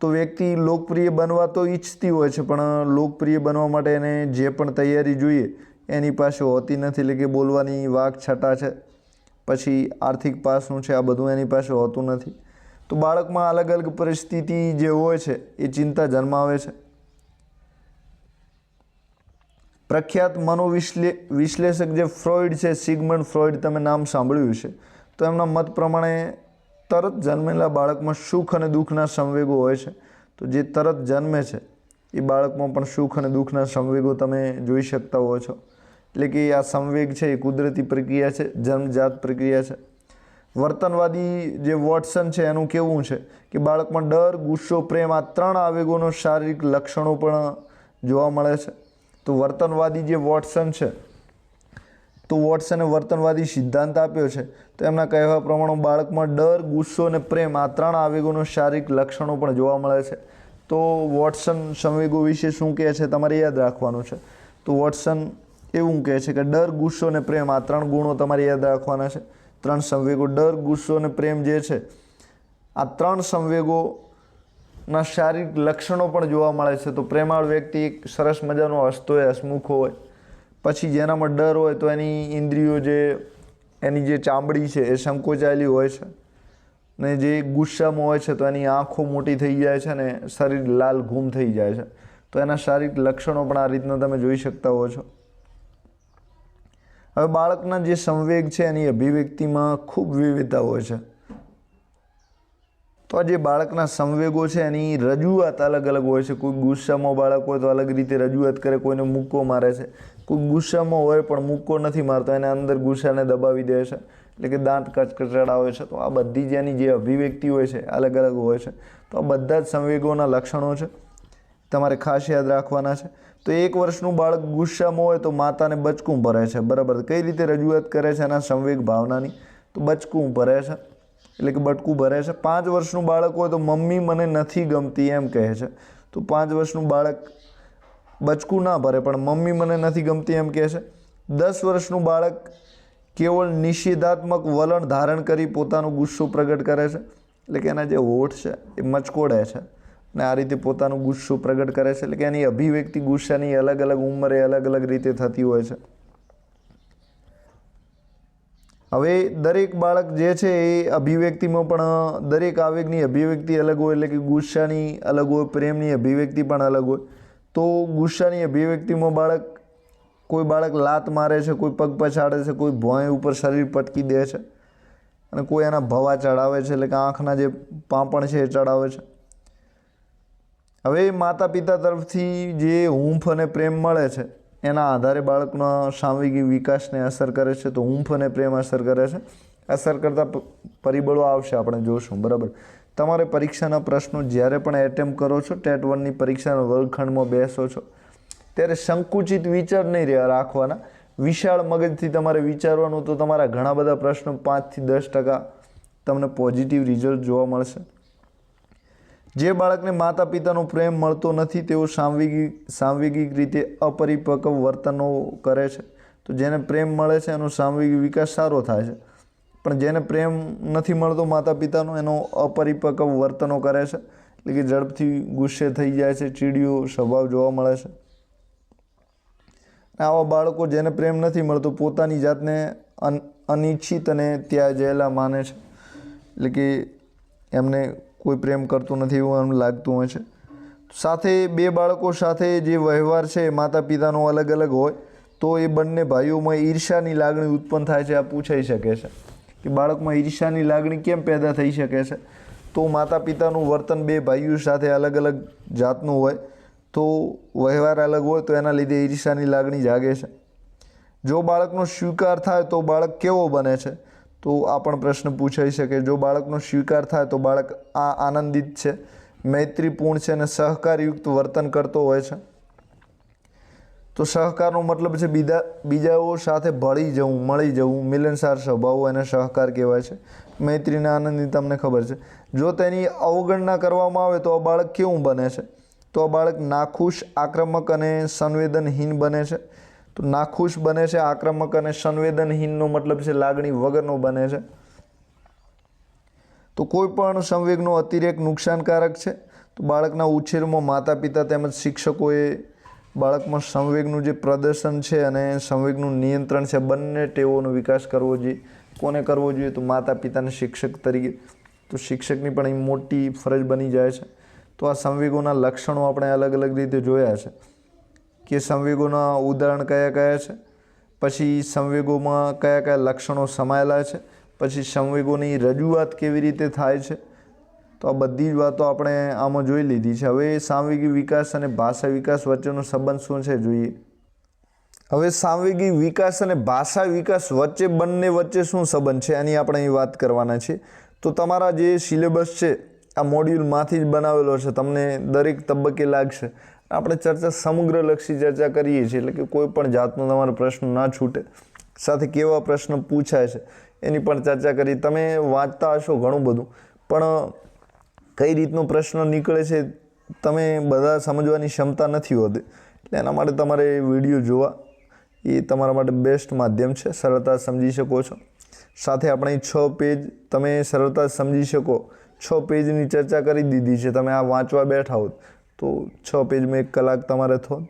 તો વ્યક્તિ લોકપ્રિય બનવા તો ઈચ્છતી હોય છે પણ લોકપ્રિય બનવા માટે એને જે પણ તૈયારી જોઈએ એની પાસે હોતી નથી. એટલે કે બોલવાની વાક છટા છે, પછી આર્થિક પાસું છે, આ બધું એની પાસે હોતું નથી. તો બાળકમાં અલગ અલગ પરિસ્થિતિ જે હોય છે એ ચિંતા જન્માવે છે. પ્રખ્યાત વિશ્લેષક જે ફ્રોઇડ છે, સિગમન્ડ ફ્રોઇડ, તમે નામ સાંભળ્યું છે. તો એમના મત પ્રમાણે તરત જન્મેલા બાળકમાં સુખ અને દુઃખના સંવેગો હોય છે. તો જે તરત જન્મે છે એ બાળકમાં પણ સુખ અને દુઃખના સંવેગો તમે જોઈ શકતા હો છો. એટલે કે આ સંવેગ છે એ કુદરતી પ્રક્રિયા છે, જન્મજાત પ્રક્રિયા છે. વર્તનવાદી જે વોટસન છે એનું કહેવું છે કે બાળકમાં ડર, ગુસ્સો, પ્રેમ આ 3 આવેગોનો શારીરિક લક્ષણો પણ જોવા મળે છે. તો વર્તનવાદી જે વોટસન છે, તો વોટસને વર્તનવાદી સિદ્ધાંત આપ્યો છે. તો એમના કહેવા પ્રમાણે બાળકમાં ડર, ગુસ્સો અને પ્રેમ આ 3 આવેગોનો શારીરિક લક્ષણો પણ જોવા મળે છે. તો વોટસન સંવેગો વિશે શું કહે છે તમારે યાદ રાખવાનું છે. તો વોટસન એવું કહે છે કે ડર, ગુસ્સો અને પ્રેમ આ 3 ગુણો તમારે યાદ રાખવાના છે. 3 સંવેગો, ડર, ગુસ્સો અને પ્રેમ જે છે આ 3 સંવેગોના શારીરિક લક્ષણો પણ જોવા મળે છે. તો પ્રેમાળ વ્યક્તિ એક સરસ મજાનો હસતો હોય, હસમુખો હોય. પછી જેનામાં ડર હોય તો એની ઇન્દ્રિયો એની જે ચામડી છે એ સંકોચાયેલી હોય છે. ને જે ગુસ્સામાં હોય છે તો એની આંખો મોટી થઈ જાય છે અને શરીર લાલ ઘૂમ થઈ જાય છે. તો એના શારીરિક લક્ષણો પણ આ રીતના તમે જોઈ શકતા હો છો. હવે બાળકના જે સંવેગ છે એની અભિવ્યક્તિમાં ખૂબ વિવિધતા હોય છે. તો આ જે બાળકના સંવેગો છે એની રજૂઆત અલગ અલગ હોય છે. કોઈ ગુસ્સામાં બાળક હોય તો અલગ રીતે રજૂઆત કરે, કોઈને મુક્કો મારે છે. કોઈ ગુસ્સામાં હોય પણ મુક્કો નથી મારતો, એને અંદર ગુસ્સાને દબાવી દે છે, એટલે કે દાંત કચકચાડાવે છે. તો આ બધી જેની જે અભિવ્યક્તિ હોય છે અલગ અલગ હોય છે. તો આ બધા જ સંવેગોના લક્ષણો છે, તમારે ખાસ યાદ રાખવાના છે. તો 1 વર્ષનું બાળક ગુસ્સામાં હોય તો માતાને બચકું ભરે છે, બરાબર. કઈ રીતે રજૂઆત કરે છે એના સંવેગ ભાવનાની? તો બચકું ભરે છે, એટલે કે બટકું ભરે છે. 5 વર્ષનું બાળક હોય તો મમ્મી મને નથી ગમતી એમ કહે છે. તો 5 વર્ષનું બાળક બચકું ના ભરે પણ મમ્મી મને નથી ગમતી એમ કહે છે. 10 વર્ષનું બાળક કેવળ નિષેધાત્મક વલણ ધારણ કરી પોતાનો ગુસ્સો પ્રગટ કરે છે, એટલે કે એના જે હોઠ છે એ મચકોડે છે અને આ રીતે પોતાનો ગુસ્સો પ્રગટ કરે છે. એટલે કે એની અભિવ્યક્તિ ગુસ્સાની અલગ અલગ ઉંમરે અલગ અલગ રીતે થતી હોય છે. હવે દરેક બાળક જે છે એ અભિવ્યક્તિમાં પણ દરેક આવેગની અભિવ્યક્તિ અલગ હોય. એટલે કે ગુસ્સાની અલગ હોય, પ્રેમની અભિવ્યક્તિ પણ અલગ હોય. તો ગુસ્સાની અભિવ્યક્તિમાં કોઈ બાળક લાત મારે છે, કોઈ પગ પછાડે છે, કોઈ ભોંય ઉપર શરીર પટકી દે છે અને કોઈ એના ભવા ચડાવે છે, એટલે કે આંખના જે પાંપણ છે એ ચડાવે છે. હવે માતા પિતા તરફથી જે હૂંફ અને પ્રેમ મળે છે એના આધારે બાળકના સાંવેગિક વિકાસને અસર કરે છે. તો હૂંફ અને પ્રેમ અસર કરે છે. અસર કરતા પરિબળો આવશે, આપણે જોશું, બરાબર. તમારે પરીક્ષાના પ્રશ્નો જ્યારે પણ એટેમ્પ કરો છો, ટેટ 1ની પરીક્ષાના વર્ગખંડમાં બેસો છો ત્યારે સંકુચિત વિચાર નહીં રાખવાના, વિશાળ મગજથી તમારે વિચારવાનું. તો તમારા ઘણા બધા પ્રશ્નો 5 થી 10% તમને પોઝિટિવ રિઝલ્ટ જોવા મળશે. જે બાળકને માતા પિતાનો પ્રેમ મળતો નથી તેઓ સાંવેગિક રીતે અપરિપક્વ વર્તનો કરે છે. તો જેને પ્રેમ મળે છે એનો સાંવેગિક વિકાસ સારો થાય છે, પણ જેને પ્રેમ નથી મળતો માતા પિતાનો એનો અપરિપક્વ વર્તનો કરે છે, એટલે કે ઝડપથી ગુસ્સે થઈ જાય છે, ચીડિયો સ્વભાવ જોવા મળે છે. આવા બાળકો જેને પ્રેમ નથી મળતો પોતાની જાતને અનિચ્છિત અને ત્યાજેલા માને છે, એટલે કે એમને કોઈ પ્રેમ કરતું નથી એવું એમ લાગતું હોય છે. સાથે 2 બાળકો સાથે જે વ્યવહાર છે માતા પિતાનો અલગ અલગ હોય તો એ બંને ભાઈઓમાં ઈર્ષ્યાની લાગણી ઉત્પન્ન થાય છે. આ પૂછાઈ શકે છે કે બાળકમાં ઈર્ષ્યાની લાગણી કેમ પેદા થઈ શકે છે? તો માતા પિતાનું વર્તન 2 ભાઈઓ સાથે અલગ અલગ જાતનું હોય, તો વ્યવહાર અલગ હોય તો એના લીધે ઈર્ષ્યાની લાગણી જાગે છે. જો બાળકનો સ્વીકાર થાય તો બાળક કેવો બને છે? તો આ પણ પ્રશ્ન પૂછાઈ શકે. જો બાળકનો સ્વીકાર થાય તો બાળક આનંદિત છે, મૈત્રીપૂર્ણ છે અને સહકારયુક્ત વર્તન કરતો હોય છે. તો સહકારનો મતલબ છે બીજાઓ સાથે ભળી જવું, મળી જવું, મિલનસાર સ્વભાવ એને સહકાર કહેવાય છે. મૈત્રીના આનંદની તમને ખબર છે. જો તેની અવગણના કરવામાં આવે તો આ બાળક કેવું બને છે? તો આ બાળક નાખુશ, આક્રમક અને સંવેદનહીન બને છે. તો નાખુશ બને છે, આક્રમક અને સંવેદનહીનનો મતલબ છે લાગણી વગરનો બને છે. તો કોઈ પણ સંવેગનો અતિરેક નુકસાનકારક છે. તો બાળકના ઉછેરમાં માતા પિતા તેમજ શિક્ષકોએ બાળકમાં સંવેગનું જે પ્રદર્શન છે અને સંવેગનું નિયંત્રણ છે, બંને ટેવોનો વિકાસ કરવો જોઈએ. કોને કરવો જોઈએ? તો માતા પિતાને શિક્ષક તરીકે. તો શિક્ષકની પણ એ મોટી ફરજ બની જાય છે. તો આ સંવેગોના લક્ષણો આપણે અલગ અલગ રીતે જોયા છે કે સંવેગોના ઉદાહરણ કયા કયા છે, પછી સંવેગોમાં કયા કયા લક્ષણો સમાયેલા છે, પછી સંવેગોની રજૂઆત કેવી રીતે થાય છે. તો આ બધી જ વાતો આપણે આમાં જોઈ લીધી છે. હવે સાંવેગિક વિકાસ અને ભાષા વિકાસ વચ્ચેનો સંબંધ શું છે જોઈએ. હવે સાંવેગિક વિકાસ અને ભાષા વિકાસ વચ્ચે બંને વચ્ચે શું સંબંધ છે એની આપણે અહીં વાત કરવાના છીએ. તો તમારા જે સિલેબસ છે આ મોડ્યુલમાંથી જ બનાવેલો છે, તમને દરેક તબક્કે લાગશે. આપણે ચર્ચા સમગ્રલક્ષી ચર્ચા કરીએ છીએ, એટલે કે કોઈ પણ જાતનો તમારો પ્રશ્ન ના છૂટે, સાથે કેવા પ્રશ્ન પૂછાય છે એની પણ ચર્ચા કરી. તમે વાંચતા હશો ઘણું બધું, પણ કઈ રીતનો પ્રશ્ન નીકળે છે તમે બધા સમજવાની ક્ષમતા નથી હોતી. એટલે એના માટે તમારે વિડીયો જોવા એ તમારા માટે બેસ્ટ માધ્યમ છે. સરળતા સમજી શકો છો. સાથે આપણે 6 પેજ તમે સરળતા સમજી શકો. 6 પેજની ચર્ચા કરી દીધી છે. તમે આ વાંચવા બેઠા હોત તો 6 પેજમાં 1 કલાક તમારે થોત,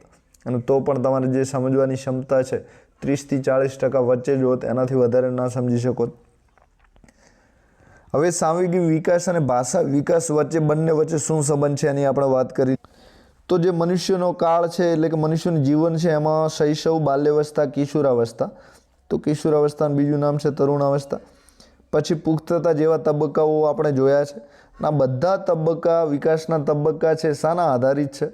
અને તો પણ તમારે જે સમજવાની ક્ષમતા છે 30 થી 40% વચ્ચે જ હોત, એનાથી વધારે ના સમજી શકો. હવે સાંવેગિક વિકાસ અને ભાષા વિકાસ વચ્ચે બંને વચ્ચે શું સંબંધ છે એની આપણે વાત કરી. તો જે મનુષ્યનો કાળ છે, એટલે કે મનુષ્યનું જીવન છે, એમાં શૈશવ, બાલ્યાવસ્થા, કિશોરાવસ્થા. તો કિશોરાવસ્થાનું બીજું નામ છે તરુણાવસ્થા. પછી પુખ્તતા જેવા તબક્કાઓ આપણે જોયા છે. આ બધા તબક્કા વિકાસના તબક્કા છે શાના આધારિત છે?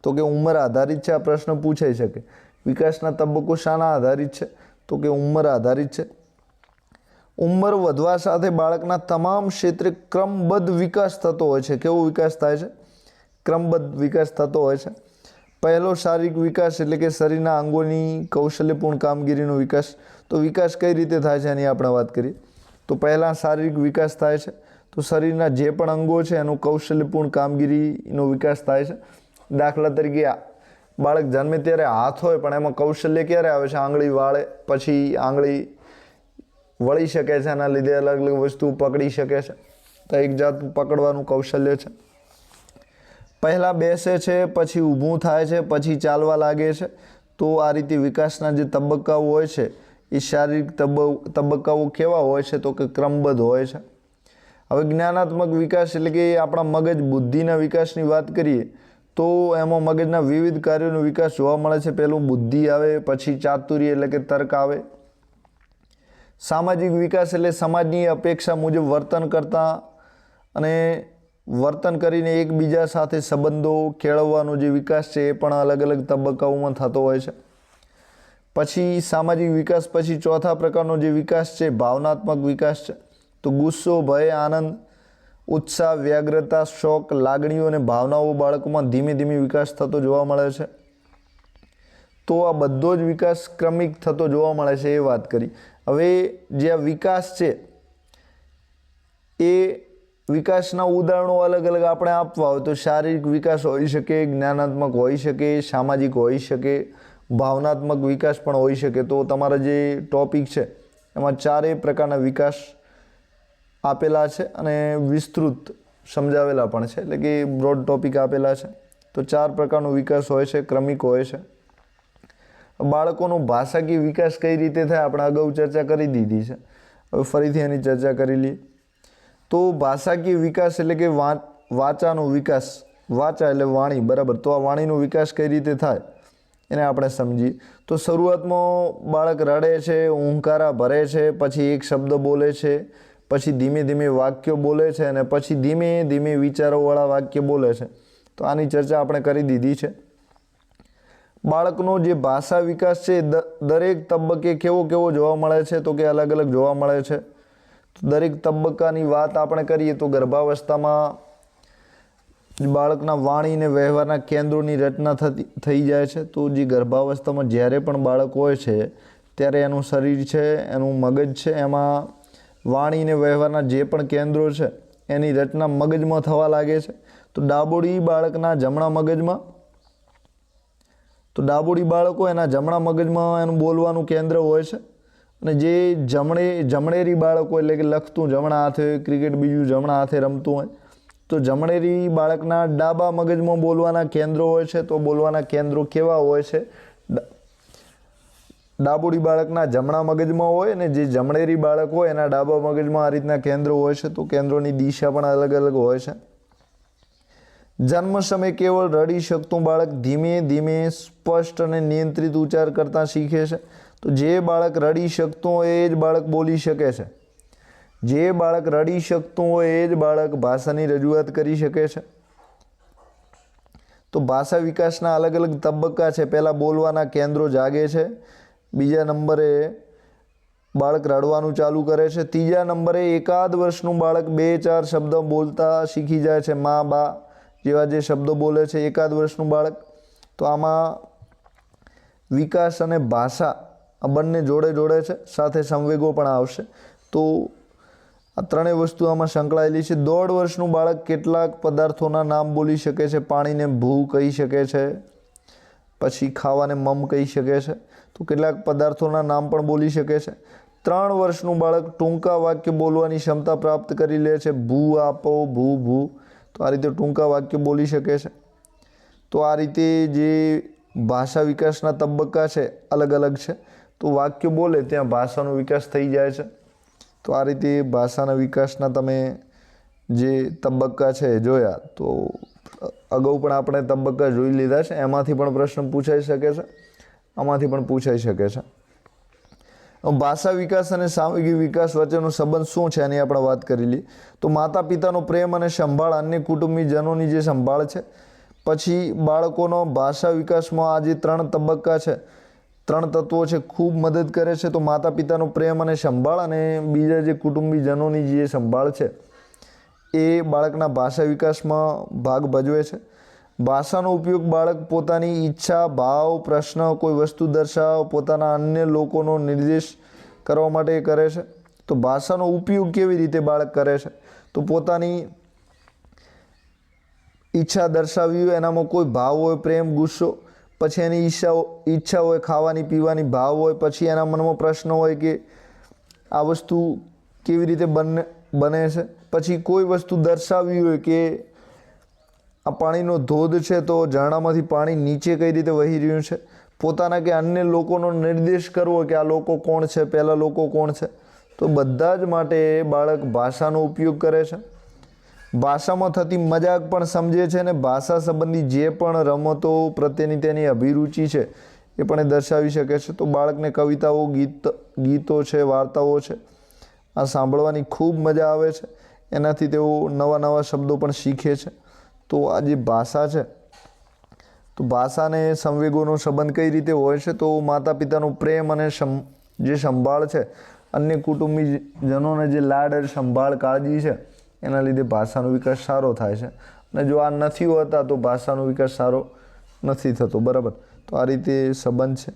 તો કે ઉંમર આધારિત છે. આ પ્રશ્ન પૂછાઈ શકે. વિકાસના તબક્કો શાના આધારિત છે? તો કે ઉંમર આધારિત છે. ઉંમર વધવા સાથે બાળકના તમામ ક્ષેત્રે ક્રમબદ્ધ વિકાસ થતો હોય છે. કેવો વિકાસ થાય છે? ક્રમબદ્ધ વિકાસ થતો હોય છે. પહેલો શારીરિક વિકાસ, એટલે કે શરીરના અંગોની કૌશલ્યપૂર્ણ કામગીરીનો વિકાસ. તો વિકાસ કઈ રીતે થાય છે એની આપણે વાત કરીએ. તો પહેલાં શારીરિક વિકાસ થાય છે. તો શરીરના જે પણ અંગો છે એનું કૌશલ્યપૂર્ણ કામગીરીનો વિકાસ થાય છે. દાખલા તરીકે બાળક જન્મે ત્યારે હાથ હોય, પણ એમાં કૌશલ્ય ક્યારે આવે છે? આંગળી વાળે, પછી આંગળી વળી શકે છે, એના લીધે અલગ અલગ વસ્તુ પકડી શકે છે. તો એક જાતનું પકડવાનું કૌશલ્ય છે. પહેલાં બેસે છે, પછી ઊભું થાય છે, પછી ચાલવા લાગે છે. તો આ રીતે વિકાસના જે તબક્કાઓ હોય છે એ શારીરિક તબક્કાઓ કેવા હોય છે? તો કે ક્રમબદ્ધ હોય છે. હવે જ્ઞાનાત્મક વિકાસ, એટલે કે આપણા મગજ બુદ્ધિના વિકાસની વાત કરીએ તો એમાં મગજના વિવિધ કાર્યોનો વિકાસ જોવા મળે છે. પહેલું બુદ્ધિ આવે, પછી ચાતુર્ય એટલે કે તર્ક આવે. સામાજિક વિકાસ એટલે સમાજની અપેક્ષા મુજબ વર્તન કરતા અને વર્તન કરીને એકબીજા સાથે સંબંધો કેળવવાનો જે વિકાસ છે એ પણ અલગ અલગ તબક્કાઓમાં થતો હોય છે. પછી સામાજિક વિકાસ પછી ચોથા પ્રકારનો જે વિકાસ છે ભાવનાત્મક વિકાસ છે. તો ગુસ્સો, ભય, આનંદ, ઉત્સાહ, વ્યગ્રતા, શોક, લાગણીઓ અને ભાવનાઓ બાળકોમાં ધીમે ધીમે વિકાસ થતો જોવા મળે છે. તો આ બધો જ વિકાસ ક્રમિક થતો જોવા મળે છે એ વાત કરી. હવે જે આ વિકાસ છે એ વિકાસના ઉદાહરણો અલગ અલગ આપણે આપવા હોય તો શારીરિક વિકાસ હોઈ શકે, જ્ઞાનાત્મક હોઈ શકે, સામાજિક હોઈ શકે, ભાવનાત્મક વિકાસ પણ હોઈ શકે. તો તમારા જે ટોપિક છે એમાં 4 પ્રકારના વિકાસ આપેલા છે અને વિસ્તૃત સમજાવેલા પણ છે, એટલે કે બ્રોડ ટોપિક આપેલા છે. તો 4 પ્રકારનો વિકાસ હોય છે, ક્રમિક હોય છે. બાળકોનો ભાષાકીય વિકાસ કઈ રીતે થાય આપણે અગાઉ ચર્ચા કરી દીધી છે. હવે ફરીથી એની ચર્ચા કરી લઈએ. તો ભાષાકીય વિકાસ એટલે કે વાચાનો વિકાસ. વાચા એટલે વાણી, બરાબર. તો આ વાણીનો વિકાસ કઈ રીતે થાય એને આપણે સમજીએ. તો શરૂઆતમાં બાળક રડે છે, ઊંકારા ભરે છે, પછી એક શબ્દ બોલે છે, પછી ધીમે ધીમે વાક્યો બોલે છે, અને પછી ધીમે ધીમે વિચારોવાળા વાક્ય બોલે છે. તો આની ચર્ચા આપણે કરી દીધી છે. બાળકનો જે ભાષા વિકાસ છે દરેક તબક્કે કેવો જોવા મળે છે? તો કે અલગ અલગ જોવા મળે છે. દરેક તબક્કાની વાત આપણે કરીએ તો ગર્ભાવસ્થામાં બાળકના વાણી અને વ્યવહારના કેન્દ્રોની રચના થઈ જાય છે. તો જે ગર્ભાવસ્થામાં જ્યારે પણ બાળક હોય છે ત્યારે એનું શરીર છે, એનું મગજ છે, એમાં વાણી અને વ્યવહારના જે પણ કેન્દ્રો છે એની રચના મગજમાં થવા લાગે છે. તો ડાબોડી બાળકના જમણા મગજમાં એના જમણા મગજમાં એનું બોલવાનું કેન્દ્ર હોય છે. અને જે જમણેરી બાળકો એટલે કે લખતું જમણા હાથે હોય, ક્રિકેટ બીજું જમણા હાથે રમતું હોય, તો જમણેરી બાળકના ડાબા મગજમાં બોલવાના કેન્દ્રો હોય છે. તો બોલવાના કેન્દ્રો કેવા હોય છે? ડાબોડી બાળકના જમણા મગજમાં હોય ને જે જમણેરી બાળક હોય એના ડાબા મગજમાં આ રીતના કેન્દ્રો હોય છે. તો કેન્દ્રોની દિશા પણ અલગ અલગ હોય છે. જન્મ સમયે કેવળ રડી શકતું બાળક ધીમે ધીમે સ્પષ્ટ અને નિયંત્રિત ઉચ્ચાર કરતાં શીખે છે. તો જે બાળક રડી શકતું હોય એ જ બાળક બોલી શકે છે. જે બાળક રડી શકતું હોય એ જ બાળક ભાષાની રજૂઆત કરી શકે છે. તો ભાષા વિકાસના અલગ અલગ તબક્કા છે. પહેલાં બોલવાના કેન્દ્રો જાગે છે. બીજા નંબરે બાળક રડવાનું ચાલુ કરે છે. ત્રીજા નંબરે એકાદ વર્ષનું બાળક 2-4 શબ્દ બોલતા શીખી જાય છે. મા, બા જેવા જે શબ્દો બોલે છે એકાદ વર્ષનું બાળક. તો આમાં વિકાસ અને ભાષા આ બંને જોડે છે, સાથે સંવેગો પણ આવશે. તો આ ત્રણેય વસ્તુ આમાં સંકળાયેલી છે. 1.5 વર્ષનું બાળક કેટલાક પદાર્થોના નામ બોલી શકે છે. પાણીને ભૂ કહી શકે છે, પછી ખાવાને મમ કહી શકે છે. તો કેટલાક પદાર્થોના નામ પણ બોલી શકે છે. 3 વર્ષનું બાળક ટૂંકા વાક્ય બોલવાની ક્ષમતા પ્રાપ્ત કરી લે છે. ભૂ આપો, ભૂ ભૂ. તો આ રીતે ટૂંકા વાક્ય બોલી શકે છે. તો આ રીતે જે ભાષા વિકાસના તબક્કા છે અલગ અલગ છે. તો વાક્ય બોલે ત્યાં ભાષાનો વિકાસ થઈ જાય છે. તો આ રીતે ભાષાના વિકાસના તમે જે તબક્કા છે જોયા. તો અગાઉ પણ આપણે તબક્કા જોઈ લીધા છે. એમાંથી પણ પ્રશ્ન પૂછાઈ શકે છે, આમાંથી પણ પૂછાઈ શકે છે. ભાષા વિકાસ અને સાંવેગિક વિકાસ વચ્ચેનો સંબંધ શું છે એની આપણે વાત કરી લઈએ. તો માતા પિતાનો પ્રેમ અને સંભાળ, અન્ય કુટુંબીજનોની જે સંભાળ છે, પછી બાળકોનો ભાષા વિકાસમાં આ જે 3 તબક્કા છે, 3 તત્વો છે, ખૂબ મદદ કરે છે. તો માતા પિતાનો પ્રેમ અને સંભાળ અને બીજા જે કુટુંબીજનોની જે સંભાળ છે એ બાળકના ભાષા વિકાસમાં ભાગ ભજવે છે. ભાષાનો ઉપયોગ બાળક પોતાની ઈચ્છા, ભાવ, પ્રશ્ન, કોઈ વસ્તુ દર્શાવ, પોતાના અન્ય લોકોનો નિર્દેશ કરવા માટે કરે છે. તો ભાષાનો ઉપયોગ કેવી રીતે બાળક કરે છે? તો પોતાની ઈચ્છા દર્શાવવી હોય, એનામાં કોઈ ભાવ હોય, પ્રેમ, ગુસ્સો, પછી એની ઈચ્છા હોય ખાવાની પીવાની, ભાવ હોય, પછી એના મનમાં પ્રશ્ન હોય કે આ વસ્તુ કેવી રીતે બને છે, પછી કોઈ વસ્તુ દર્શાવવી હોય કે આ પાણીનો ધોધ છે તો ઝરણામાંથી પાણી નીચે કઈ રીતે વહી રહ્યું છે, પોતાના કે અન્ય લોકોનો નિર્દેશ કરવો કે આ લોકો કોણ છે, પહેલાં લોકો કોણ છે. તો બધા જ માટે બાળક ભાષાનો ઉપયોગ કરે છે. ભાષામાં થતી મજાક પણ સમજે છે અને ભાષા સંબંધી જે પણ રમતો પ્રત્યેની તેની અભિરુચિ છે એ પણ એ દર્શાવી શકે છે. તો બાળકને કવિતાઓ, ગીતો છે, વાર્તાઓ છે, આ સાંભળવાની ખૂબ મજા આવે છે. એનાથી તેઓ નવા નવા શબ્દો પણ શીખે છે. તો આ જે ભાષા છે, તો ભાષા અને સંવેગોનો સંબંધ કઈ રીતે હોય છે? તો માતા પિતાનો પ્રેમ અને જે સંભાળ છે, અન્ય કુટુંબીજનોને જે લાડ, સંભાળ, કાળજી છે, એના લીધે ભાષાનો વિકાસ સારો થાય છે. અને જો આ નથી હોતા તો ભાષાનો વિકાસ સારો નથી થતો. બરાબર. તો આ રીતે સંબંધ છે.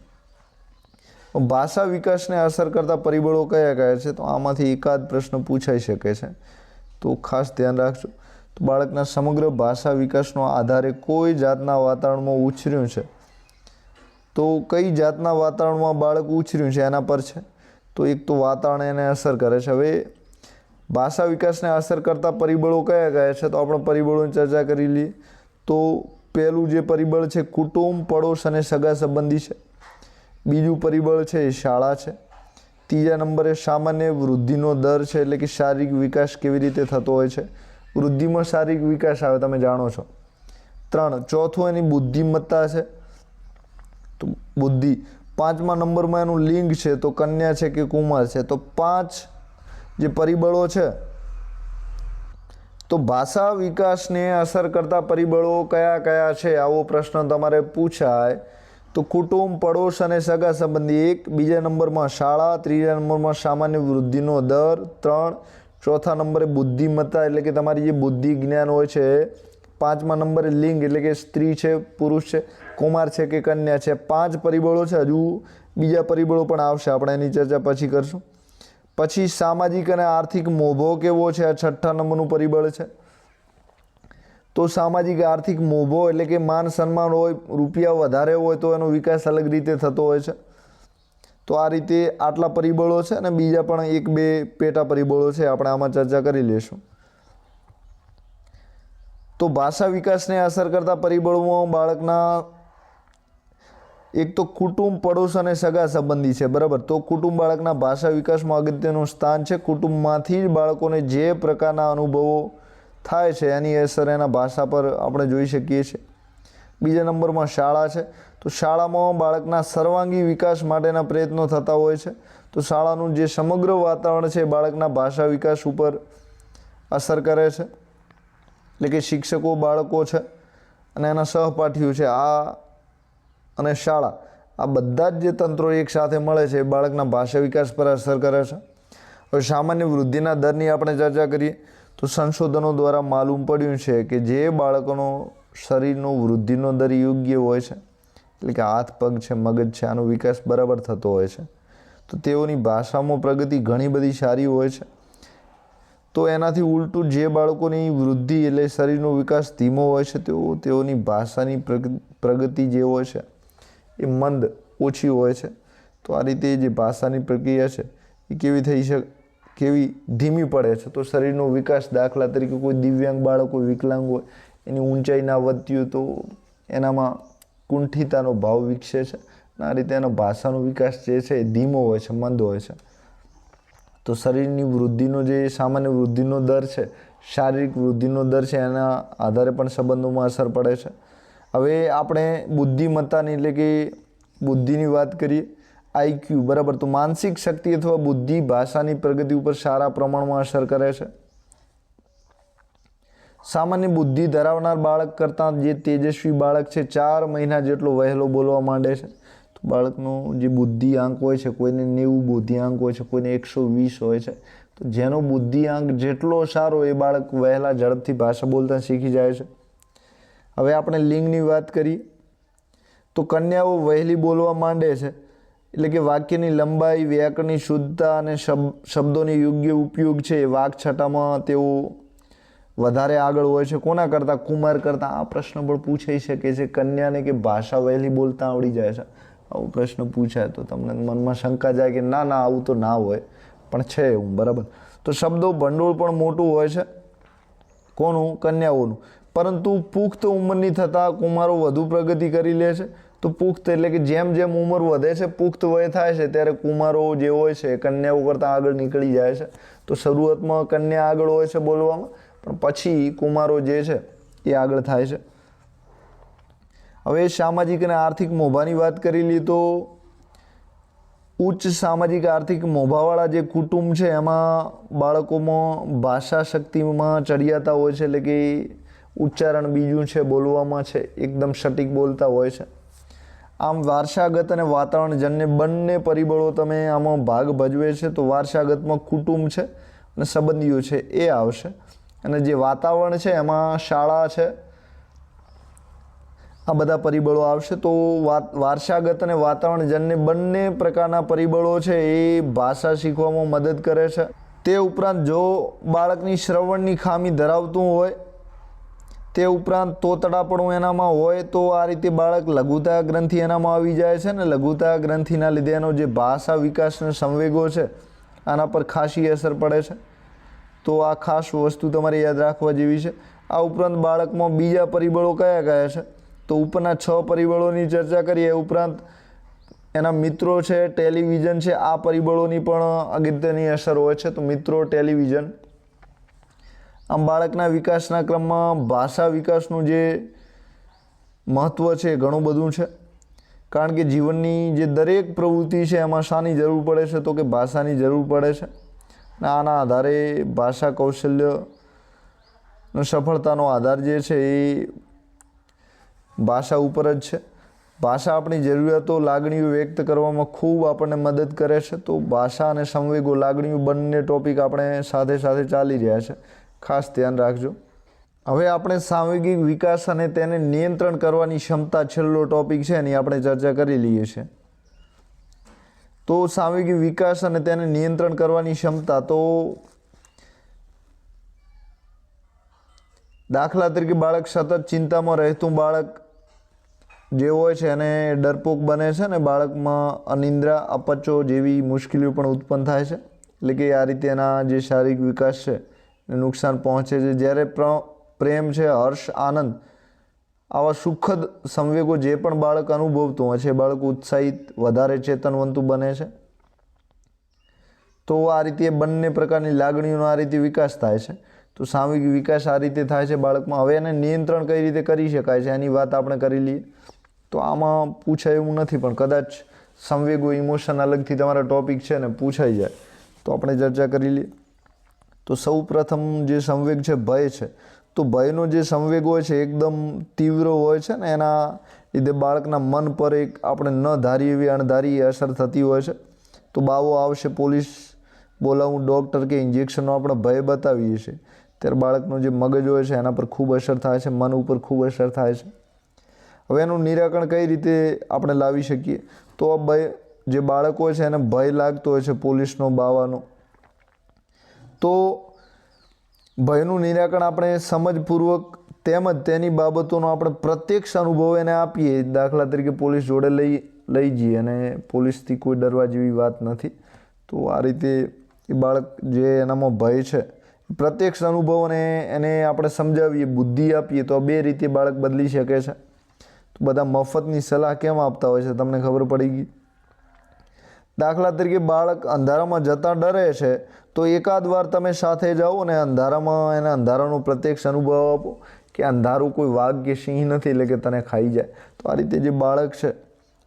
ભાષા વિકાસને અસર કરતા પરિબળો કયા કયા છે? તો આમાંથી એકાદ પ્રશ્ન પૂછાઈ શકે છે. તો ખાસ ધ્યાન રાખજો. તો બાળકના સમગ્ર ભાષા વિકાસનો આધારે કોઈ જાતના વાતાવરણમાં ઉછર્યું છે, તો કઈ જાતના વાતાવરણમાં બાળક ઉછર્યું છે એના પર છે. તો એક તો વાતાવરણ એને અસર કરે છે. હવે ભાષા વિકાસને અસર કરતા પરિબળો કયા કયા છે? તો આપણે પરિબળોની ચર્ચા કરી લઈએ. તો પહેલું જે પરિબળ છે કુટુંબ, પડોશ અને સગા સંબંધી છે. બીજું પરિબળ છે એ શાળા છે. ત્રીજા નંબરે સામાન્ય વૃદ્ધિનો દર છે, એટલે કે શારીરિક વિકાસ કેવી રીતે થતો હોય છે. વૃદ્ધિમાં શારીરિક વિકાસ આવે, તમે જાણો છો. 3, ચોથું એની બુદ્ધિમત્તા છે, તો બુદ્ધિ. 5મા નંબરમાં એનું લિંગ છે, તો કન્યા છે કે કુમાર છે. તો 5 જે પરિબળો છે. તો ભાષા વિકાસને અસર કરતા પરિબળો કયા કયા છે, આવો પ્રશ્ન તમારે પૂછાય તો કુટુંબ, પડોશ અને સગા સંબંધી 1, બીજા નંબરમાં શાળા, ત્રીજા નંબરમાં સામાન્ય વૃદ્ધિનો દર 3, ચોથા નંબરે બુદ્ધિમત્તા એટલે કે તમારી જે બુદ્ધિ જ્ઞાન હોય છે, 5મા નંબરે લિંગ એટલે કે સ્ત્રી છે, પુરુષ છે, કુમાર છે કે કન્યા છે. 5 પરિબળો છે. હજુ બીજા પરિબળો પણ આવશે, આપણે એની ચર્ચા પછી કરશું. પછી સામાજિક અને આર્થિક મોભો કેવો છે, આ 6થા નંબરનું પરિબળ છે. તો સામાજિક આર્થિક મોભો એટલે કે માન સન્માન હોય, રૂપિયા વધારે હોય તો એનો વિકાસ અલગ રીતે થતો હોય છે. તો આ રીતે આટલા પરિબળો છે અને બીજા પણ 1-2 પેટા પરિબળો છે, આપણે આમાં ચર્ચા કરી લઈશું. તો ભાષા વિકાસને અસર કરતા પરિબળોમાં બાળકના એક તો કુટુંબ, પડોશ અને સગા સંબંધી છે, બરાબર. તો કુટુંબ બાળકના ભાષા વિકાસમાં અગત્યનું સ્થાન છે. કુટુંબમાંથી જ બાળકોને જે પ્રકારના અનુભવો થાય છે એની અસર એના ભાષા પર આપણે જોઈ શકીએ છીએ. બીજા નંબરમાં શાળા છે. તો શાળામાં બાળકના સર્વાંગી વિકાસ માટેના પ્રયત્નો થતા હોય છે. તો શાળાનું જે સમગ્ર વાતાવરણ છે એ બાળકના ભાષા વિકાસ ઉપર અસર કરે છે. એટલે કે શિક્ષકો, બાળકો છે અને એના સહપાઠીઓ છે, આ અને શાળા, આ બધા જ જે તંત્રો એકસાથે મળે છે એ બાળકના ભાષા વિકાસ પર અસર કરે છે. હવે સામાન્ય વૃદ્ધિના દરની આપણે ચર્ચા કરીએ તો સંશોધનો દ્વારા માલુમ પડ્યું છે કે જે બાળકોનો શરીરનો વૃદ્ધિનો દર યોગ્ય હોય છે, એટલે કે હાથ, પગ છે, મગજ છે, આનો વિકાસ બરાબર થતો હોય છે, તો તેઓની ભાષામાં પ્રગતિ ઘણી બધી સારી હોય છે. તો એનાથી ઉલટું જે બાળકોની વૃદ્ધિ એટલે શરીરનો વિકાસ ધીમો હોય છે તેઓની ભાષાની પ્રગતિ જે હોય છે એ મંદ, ઓછી હોય છે. તો આ રીતે જે ભાષાની પ્રક્રિયા છે એ કેવી ધીમી પડે છે. તો શરીરનો વિકાસ, દાખલા તરીકે કોઈ દિવ્યાંગ બાળક હોય, વિકલાંગ હોય, એની ઊંચાઈ ના વધતી હોય તો એનામાં કુંઠિતાનો ભાવ વિકસે છે. આ રીતે એનો ભાષાનો વિકાસ જે છે એ ધીમો હોય છે, મંદ હોય છે. તો શરીરની વૃદ્ધિનો જે સામાન્ય વૃદ્ધિનો દર છે, શારીરિક વૃદ્ધિનો દર છે, એના આધારે પણ સંબંધોમાં અસર પડે છે. હવે આપણે બુદ્ધિમત્તાની એટલે કે બુદ્ધિની વાત કરીએ, આઈક્યુ, બરાબર. તો માનસિક શક્તિ અથવા બુદ્ધિ ભાષાની પ્રગતિ ઉપર સારા પ્રમાણમાં અસર કરે છે. સામાન્ય બુદ્ધિ ધરાવનાર બાળક કરતાં જે તેજસ્વી બાળક છે 4 મહિના જેટલો વહેલો બોલવા માંડે છે. તો બાળકનો જે બુદ્ધિઆંક હોય છે, કોઈને 90 બુદ્ધિઆંક હોય છે, કોઈને 120 હોય છે. તો જેનો બુદ્ધિઆંક જેટલો સારો એ બાળક વહેલા ઝડપથી ભાષા બોલતા શીખી જાય છે. હવે આપણે લિંગની વાત કરીએ તો કન્યાઓ વહેલી બોલવા માંડે છે, એટલે કે વાક્યની લંબાઈ, વ્યાકરણની શુદ્ધતા અને શબ્દોની યોગ્ય ઉપયોગ છે એ વાકછટામાં તેઓ વધારે આગળ હોય છે. કોના કરતાં? કુમાર કરતાં. આ પ્રશ્ન પણ પૂછાઈ શકે છે કન્યાને કે ભાષા વહેલી બોલતા આવડી જાય છે. આવો પ્રશ્ન પૂછાય તો તમને મનમાં શંકા જાય કે ના આવું તો ના હોય, પણ છે એવું, બરાબર. તો શબ્દો ભંડોળ પણ મોટું હોય છે. કોનું? કન્યાઓનું. પરંતુ પુખ્ત ઉંમરની થતાં કુમારો વધુ પ્રગતિ કરી લે છે. તો પુખ્ત એટલે કે જેમ જેમ ઉંમર વધે છે, પુખ્ત વય થાય છે, ત્યારે કુમારો જે હોય છે કન્યાઓ કરતાં આગળ નીકળી જાય છે. તો શરૂઆતમાં કન્યા આગળ હોય છે બોલવામાં, પણ પછી કુમારો જે છે એ આગળ થાય છે. હવે સામાજિક અને આર્થિક મોભાની વાત કરી લઈએ તો ઉચ્ચ સામાજિક આર્થિક મોભાવાળા જે કુટુંબ છે એમાં બાળકોમાં ભાષા શક્તિમાં ચડિયાતા હોય છે, એટલે કે ઉચ્ચારણ બીજું છે, બોલવામાં છે એકદમ સટીક બોલતા હોય છે. આમ વારસાગત અને વાતાવરણજન્ય બંને પરિબળો તમે આમાં ભાગ ભજવે છે. તો વારસાગતમાં કુટુંબ છે અને સંબંધીઓ છે એ આવશે, અને જે વાતાવરણ છે એમાં શાળા છે, આ બધા પરિબળો આવશે. તો વારસાગત અને વાતાવરણજન્ય બંને પ્રકારના પરિબળો છે એ ભાષા શીખવામાં મદદ કરે છે. તે ઉપરાંત જો બાળકની શ્રવણની ખામી ધરાવતું હોય, તે ઉપરાંત તોતડાપણું એનામાં હોય, તો આ રીતે બાળક લઘુતા ગ્રંથિ એનામાં આવી જાય છે, ને લઘુતા ગ્રંથિના લીધે એનો જે ભાષા વિકાસના સંવેગો છે આના પર ખાસી અસર પડે છે. તો આ ખાસ વસ્તુ તમારે યાદ રાખવા જેવી છે. આ ઉપરાંત બાળકમાં બીજા પરિબળો કયા કયા છે? તો ઉપરના 6 પરિબળોની ચર્ચા કરીએ. ઉપરાંત એના મિત્રો છે, ટેલિવિઝન છે, આ પરિબળોની પણ અગત્યની અસર હોય છે. તો મિત્રો, ટેલિવિઝન. આમ બાળકના વિકાસના ક્રમમાં ભાષા વિકાસનું જે મહત્ત્વ છે એ ઘણું બધું છે, કારણ કે જીવનની જે દરેક પ્રવૃત્તિ છે એમાં શાની જરૂર પડે છે? તો કે ભાષાની જરૂર પડે છે. અને આના આધારે ભાષા કૌશલ્ય સફળતાનો આધાર જે છે એ ભાષા ઉપર જ છે. ભાષા આપણી જરૂરિયાતો લાગણીઓ વ્યક્ત કરવામાં ખૂબ આપણને મદદ કરે છે. તો ભાષા અને સંવેગો લાગણીઓ બંને ટોપિક આપણે સાથે સાથે ચાલી રહ્યા છે, ખાસ ધ્યાન રાખજો. હવે આપણે સાંવેગિક વિકાસ અને તેને નિયંત્રણ કરવાની ક્ષમતા છેલ્લો ટોપિક છે એની આપણે ચર્ચા કરી લઈએ છીએ. તો સાંવેગિક વિકાસ અને તેને નિયંત્રણ કરવાની ક્ષમતા, તો દાખલા તરીકે બાળક સતત ચિંતામાં રહેતું બાળક જે હોય છે એને ડરપોક બને છે ને બાળકમાં અનિદ્રા, અપચો જેવી મુશ્કેલીઓ પણ ઉત્પન્ન થાય છે. એટલે કે આ રીતે એના જે શારીરિક વિકાસ છે એને નુકસાન પહોંચે છે. જ્યારે પ્રેમ છે, હર્ષ, આનંદ, આવા સુખદ સંવેગો જે પણ બાળક અનુભવતું હોય છે એ બાળક ઉત્સાહિત, વધારે ચેતનવંતું બને છે. તો આ રીતે બંને પ્રકારની લાગણીઓનો આ રીતે વિકાસ થાય છે. તો સાંવેગિક વિકાસ આ રીતે થાય છે બાળકમાં. હવે એને નિયંત્રણ કઈ રીતે કરી શકાય છે એની વાત આપણે કરી લઈએ. તો આમાં પૂછાય એવું નથી, પણ કદાચ સંવેગો, ઇમોશન અલગથી તમારા ટોપિક છે ને પૂછાઈ જાય તો આપણે ચર્ચા કરી લઈએ. તો સૌ પ્રથમ જે સંવેગ છે ભય છે. તો ભયનો જે સંવેગ હોય છે એકદમ તીવ્ર હોય છે ને એના લીધે બાળકના મન પર એક આપણે ન ધારી એવી અણધારી અસર થતી હોય છે. તો બાવો આવશે, પોલીસ બોલાવું, ડૉક્ટર કે ઇન્જેક્શનનો આપણે ભય બતાવીએ છીએ ત્યારે બાળકનું જે મગજ હોય છે એના પર ખૂબ અસર થાય છે, મન ઉપર ખૂબ અસર થાય છે. હવે એનું નિરાકરણ કઈ રીતે આપણે લાવી શકીએ? તો ભય જે બાળક હોય છે એને ભય લાગતો હોય છે પોલીસનો, બાવાનો, તો ભયનું નિરાકરણ આપણે સમજપૂર્વક તેમજ તેની બાબતોનો આપણે પ્રત્યક્ષ અનુભવ એને આપીએ. દાખલા તરીકે પોલીસ જોડે લઈ જઈએ અને પોલીસથી કોઈ ડરવા જેવી વાત નથી. તો આ રીતે એ બાળક જે એનામાં ભય છે પ્રત્યક્ષ અનુભવ અને એને આપણે સમજાવીએ, બુદ્ધિ આપીએ તો બે રીતે બાળક બદલી શકે છે. તો બધા મફતની સલાહ કેમ આપતા હોય છે તમને ખબર પડી ગઈ. દાખલા તરીકે બાળક અંધારામાં જતાં ડરે છે તો એકાદ વાર તમે સાથે જાઓ અને અંધારામાં એને અંધારાનો પ્રત્યક્ષ અનુભવ આપો કે અંધારું કોઈ વાઘ કે સિંહ નથી એટલે કે તને ખાઈ જાય. તો આ રીતે જે બાળક છે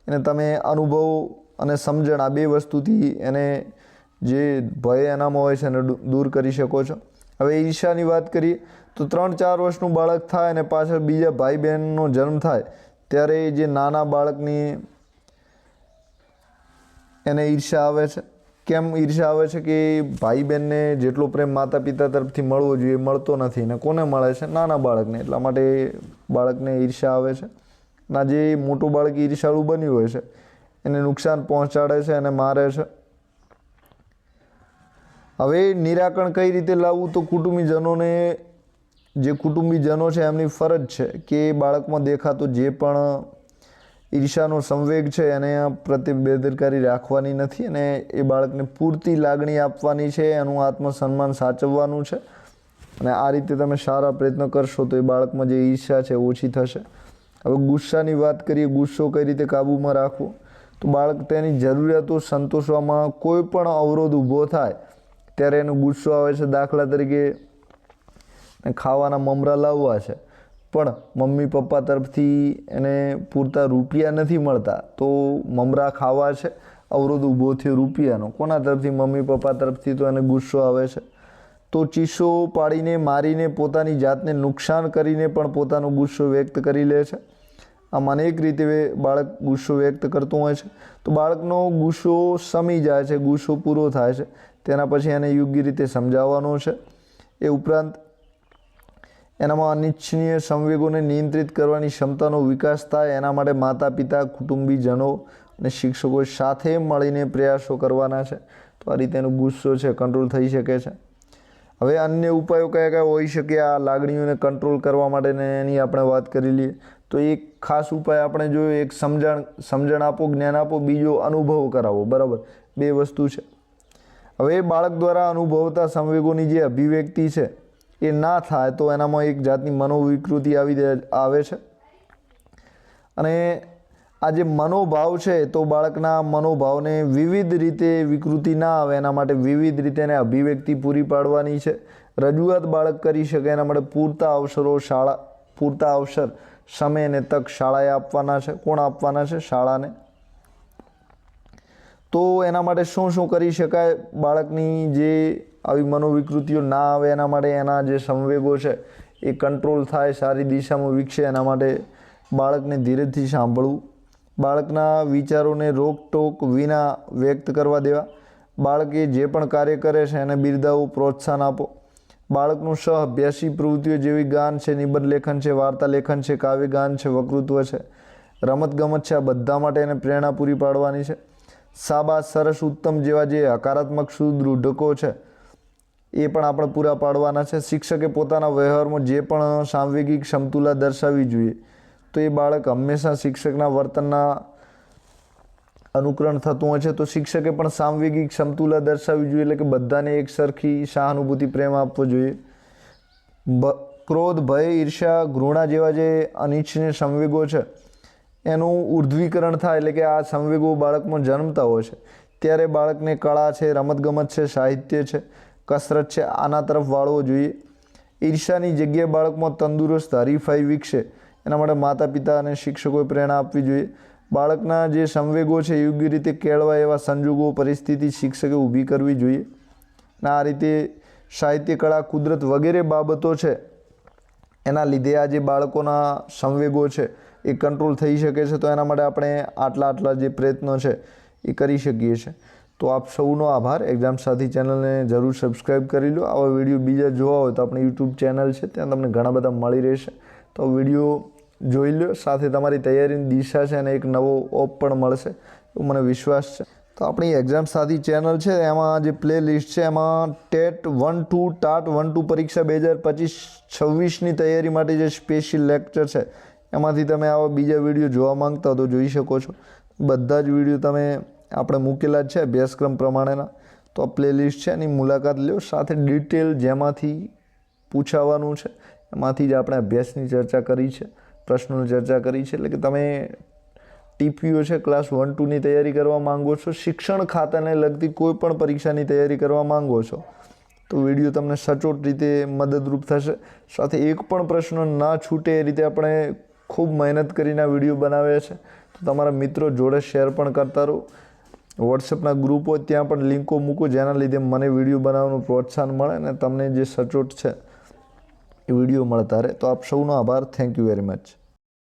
એને તમે અનુભવ અને સમજણ આ બે વસ્તુથી એને જે ભય એનામાં હોય છે એને દૂર કરી શકો છો. હવે ઈર્ષાની વાત કરીએ તો 3-4 વર્ષનું બાળક થાય અને પાછળ બીજા ભાઈ બહેનનો જન્મ થાય ત્યારે જે નાના બાળકની એને ઈર્ષા આવે છે. કેમ ઈર્ષા આવે છે? કે ભાઈ બહેનને જેટલો પ્રેમ માતા પિતા તરફથી મળવો જોઈએ મળતો નથી ને કોને મળે છે? નાના બાળકને. એટલા માટે બાળકને ઈર્ષા આવે છે. ના જે મોટું બાળક ઈર્ષાળુ બન્યું હોય છે એને નુકસાન પહોંચાડે છે અને મારે છે. હવે નિરાકરણ કઈ રીતે લાવવું? તો કુટુંબીજનોને, જે કુટુંબીજનો છે એમની ફરજ છે કે બાળકમાં દેખાતો જે પણ ઈર્ષાનો સંવેગ છે એને પ્રત્યે બેદરકારી રાખવાની નથી અને એ બાળકને પૂરતી લાગણી આપવાની છે, એનું આત્મસન્માન સાચવવાનું છે. અને આ રીતે તમે સારા પ્રયત્ન કરશો તો એ બાળકમાં જે ઈર્ષા છે ઓછી થશે. હવે ગુસ્સાની વાત કરીએ, ગુસ્સો કઈ રીતે કાબૂમાં રાખવો? તો બાળક તેની જરૂરિયાતો સંતોષવામાં કોઈ પણ અવરોધ ઊભો થાય ત્યારે એનો ગુસ્સો આવે છે. દાખલા તરીકે ખાવાના મમરા લાવવા છે પણ મમ્મી પપ્પા તરફથી એને પૂરતા રૂપિયા નથી મળતા, તો મમરા ખાવા છે, અવરોધ ઊભો થયો રૂપિયાનો, કોના તરફથી? મમ્મી પપ્પા તરફથી. તો એને ગુસ્સો આવે છે. તો ચીસો પાડીને, મારીને, પોતાની જાતને નુકસાન કરીને પણ પોતાનો ગુસ્સો વ્યક્ત કરી લે છે. આમ અનેક રીતે બાળક ગુસ્સો વ્યક્ત કરતું હોય છે. તો બાળકનો ગુસ્સો શમી જાય છે, ગુસ્સો પૂરો થાય છે, તેના પછી એને યોગ્ય રીતે સમજાવવાનો છે. એ ઉપરાંત એનામાં અનિચ્છનીય સંવેગોને નિયંત્રિત કરવાની ક્ષમતાનો વિકાસ થાય એના માટે માતા પિતા, કુટુંબીજનો અને શિક્ષકો સાથે મળીને પ્રયાસો કરવાના છે. તો આ રીતે એનો ગુસ્સો છે કંટ્રોલ થઈ શકે છે. હવે અન્ય ઉપાયો કયા કયા હોઈ શકે આ લાગણીઓને કંટ્રોલ કરવા માટે એની આપણે વાત કરી લઈએ. તો એક ખાસ ઉપાય આપણે જોયો, એક સમજણ આપો, જ્ઞાન આપો, બીજો અનુભવ કરાવો. બરાબર, બે વસ્તુ છે. હવે બાળક દ્વારા અનુભવતા સંવેગોની જે અભિવ્યક્તિ છે એ ના થાય તો એનામાં એક જાતની મનોવિકૃતિ આવે છે. અને આ જે મનોભાવ છે તો બાળકના મનોભાવને વિવિધ રીતે વિકૃતિ ના આવે એના માટે વિવિધ રીતે એને અભિવ્યક્તિ પૂરી પાડવાની છે. રજૂઆત બાળક કરી શકે એના માટે પૂરતા અવસર, સમય અને તક શાળાએ આપવાના છે. કોણ આપવાના છે? શાળાને. તો એના માટે શું શું કરી શકાય? બાળકની જે આવી મનોવિકૃતિઓ ના આવે એના માટે એના જે સંવેગો છે એ કંટ્રોલ થાય, સારી દિશામાં વિકસે એના માટે બાળકને ધીરેથી સાંભળવું, બાળકના વિચારોને રોકટોક વિના વ્યક્ત કરવા દેવા, બાળકે જે પણ કાર્ય કરે છે એને બિરદાવો, પ્રોત્સાહન આપો. બાળકનું સહઅભ્યાસી પ્રવૃત્તિઓ જેવી ગાન છે, નિબંધ લેખન છે, વાર્તા લેખન છે, કાવ્ય ગાન છે, વક્તૃત્વ છે, રમતગમત છે, આ બધા માટે એને પ્રેરણા પૂરી પાડવાની છે. શાબાશ, સરસ, ઉત્તમ જેવા જે હકારાત્મક સુદૃઢકો છે એ પણ આપણે પૂરા પાડવાના છે. શિક્ષકે પોતાના વ્યવહારમાં જે પણ સાંવેગિક સમતુલા દર્શાવવી જોઈએ, તો એ બાળક હંમેશા શિક્ષકના વર્તનના અનુકરણ થતું હોય છે, તો શિક્ષકે પણ સાંવેગિક સમતુલા દર્શાવવી જોઈએ, એટલે કે બધાને એક સરખી સહાનુભૂતિ, પ્રેમ આપવો જોઈએ. ક્રોધ, ભય, ઈર્ષ્યા, ઘૃણા જેવા જે અનિચ્છનીય સંવેગો છે એનું ઉર્ધ્વીકરણ થાય, એટલે કે આ સંવેગો બાળકમાં જન્મતા હોય છે ત્યારે બાળકને કળા છે, રમતગમત છે, સાહિત્ય છે, કસરત છે, આના તરફ વાળવો જોઈએ. ઈર્ષ્યાની જગ્યાએ બાળકમાં તંદુરસ્ત હરીફાઈ વિકસે એના માટે માતા પિતા અને શિક્ષકોએ પ્રેરણા આપવી જોઈએ. બાળકના જે સંવેગો છે યોગ્ય રીતે કેળવાય એવા સંજોગો, પરિસ્થિતિ શિક્ષકે ઊભી કરવી જોઈએ. અને આ રીતે સાહિત્ય, કળા, કુદરત વગેરે બાબતો છે એના લીધે આ જે બાળકોના સંવેગો છે એ કંટ્રોલ થઈ શકે છે. તો એના માટે આપણે આટલા જે પ્રયત્નો છે એ કરી શકીએ છીએ. તો આપ સૌનો આભાર. એક્ઝામ સાથી ચેનલને જરૂર સબસ્ક્રાઈબ કરી લો. આવા વિડીયો બીજા જોવા હોય તો આપણી યુટ્યુબ ચેનલ છે ત્યાં તમને ઘણા બધા મળી રહેશે, તો વિડીયો જોઈ લો. સાથે તમારી તૈયારીની દિશા છે અને એક નવો ઓપ પણ મળશે એવું મને વિશ્વાસ છે. તો આપણી એક્ઝામ સાથી ચેનલ છે એમાં જે પ્લે લિસ્ટ છે એમાં ટેટ 1-2, ટાટ 1-2 પરીક્ષા 2025-26ની તૈયારી માટે જે સ્પેશિયલ લેક્ચર છે એમાંથી તમે આવા બીજા વિડીયો જોવા માંગતા હો તો જોઈ શકો છો. બધા જ વિડીયો તમે આપણે મૂકેલા જ છે અભ્યાસક્રમ પ્રમાણેના, તો આ પ્લેલિસ્ટ છે એની મુલાકાત લો. સાથે ડિટેલ જેમાંથી પૂછાવાનું છે એમાંથી જ આપણે અભ્યાસની ચર્ચા કરી છે, પ્રશ્નોની ચર્ચા કરી છે. એટલે કે તમે ટીપીઓ છે ક્લાસ 1-2ની તૈયારી કરવા માંગો છો, શિક્ષણ ખાતાને લગતી કોઈ પણ પરીક્ષાની તૈયારી કરવા માંગો છો, તો વિડીયો તમને સચોટ રીતે મદદરૂપ થશે. સાથે એક પણ પ્રશ્ન ના છૂટે એ રીતે આપણે ખૂબ મહેનત કરીને આ વિડીયો બનાવ્યા છે. તો તમારા મિત્રો જોડે શેર પણ કરતા રહો. વોટ્સએપના ગ્રુપ હોય ત્યાં પણ લિંકો મૂકો, જેના લીધે મને વિડીયો બનાવવાનું પ્રોત્સાહન મળે અને તમને જે સચોટ છે એ વિડીયો મળતા રહે. તો આપ સૌનો આભાર. Thank you very much.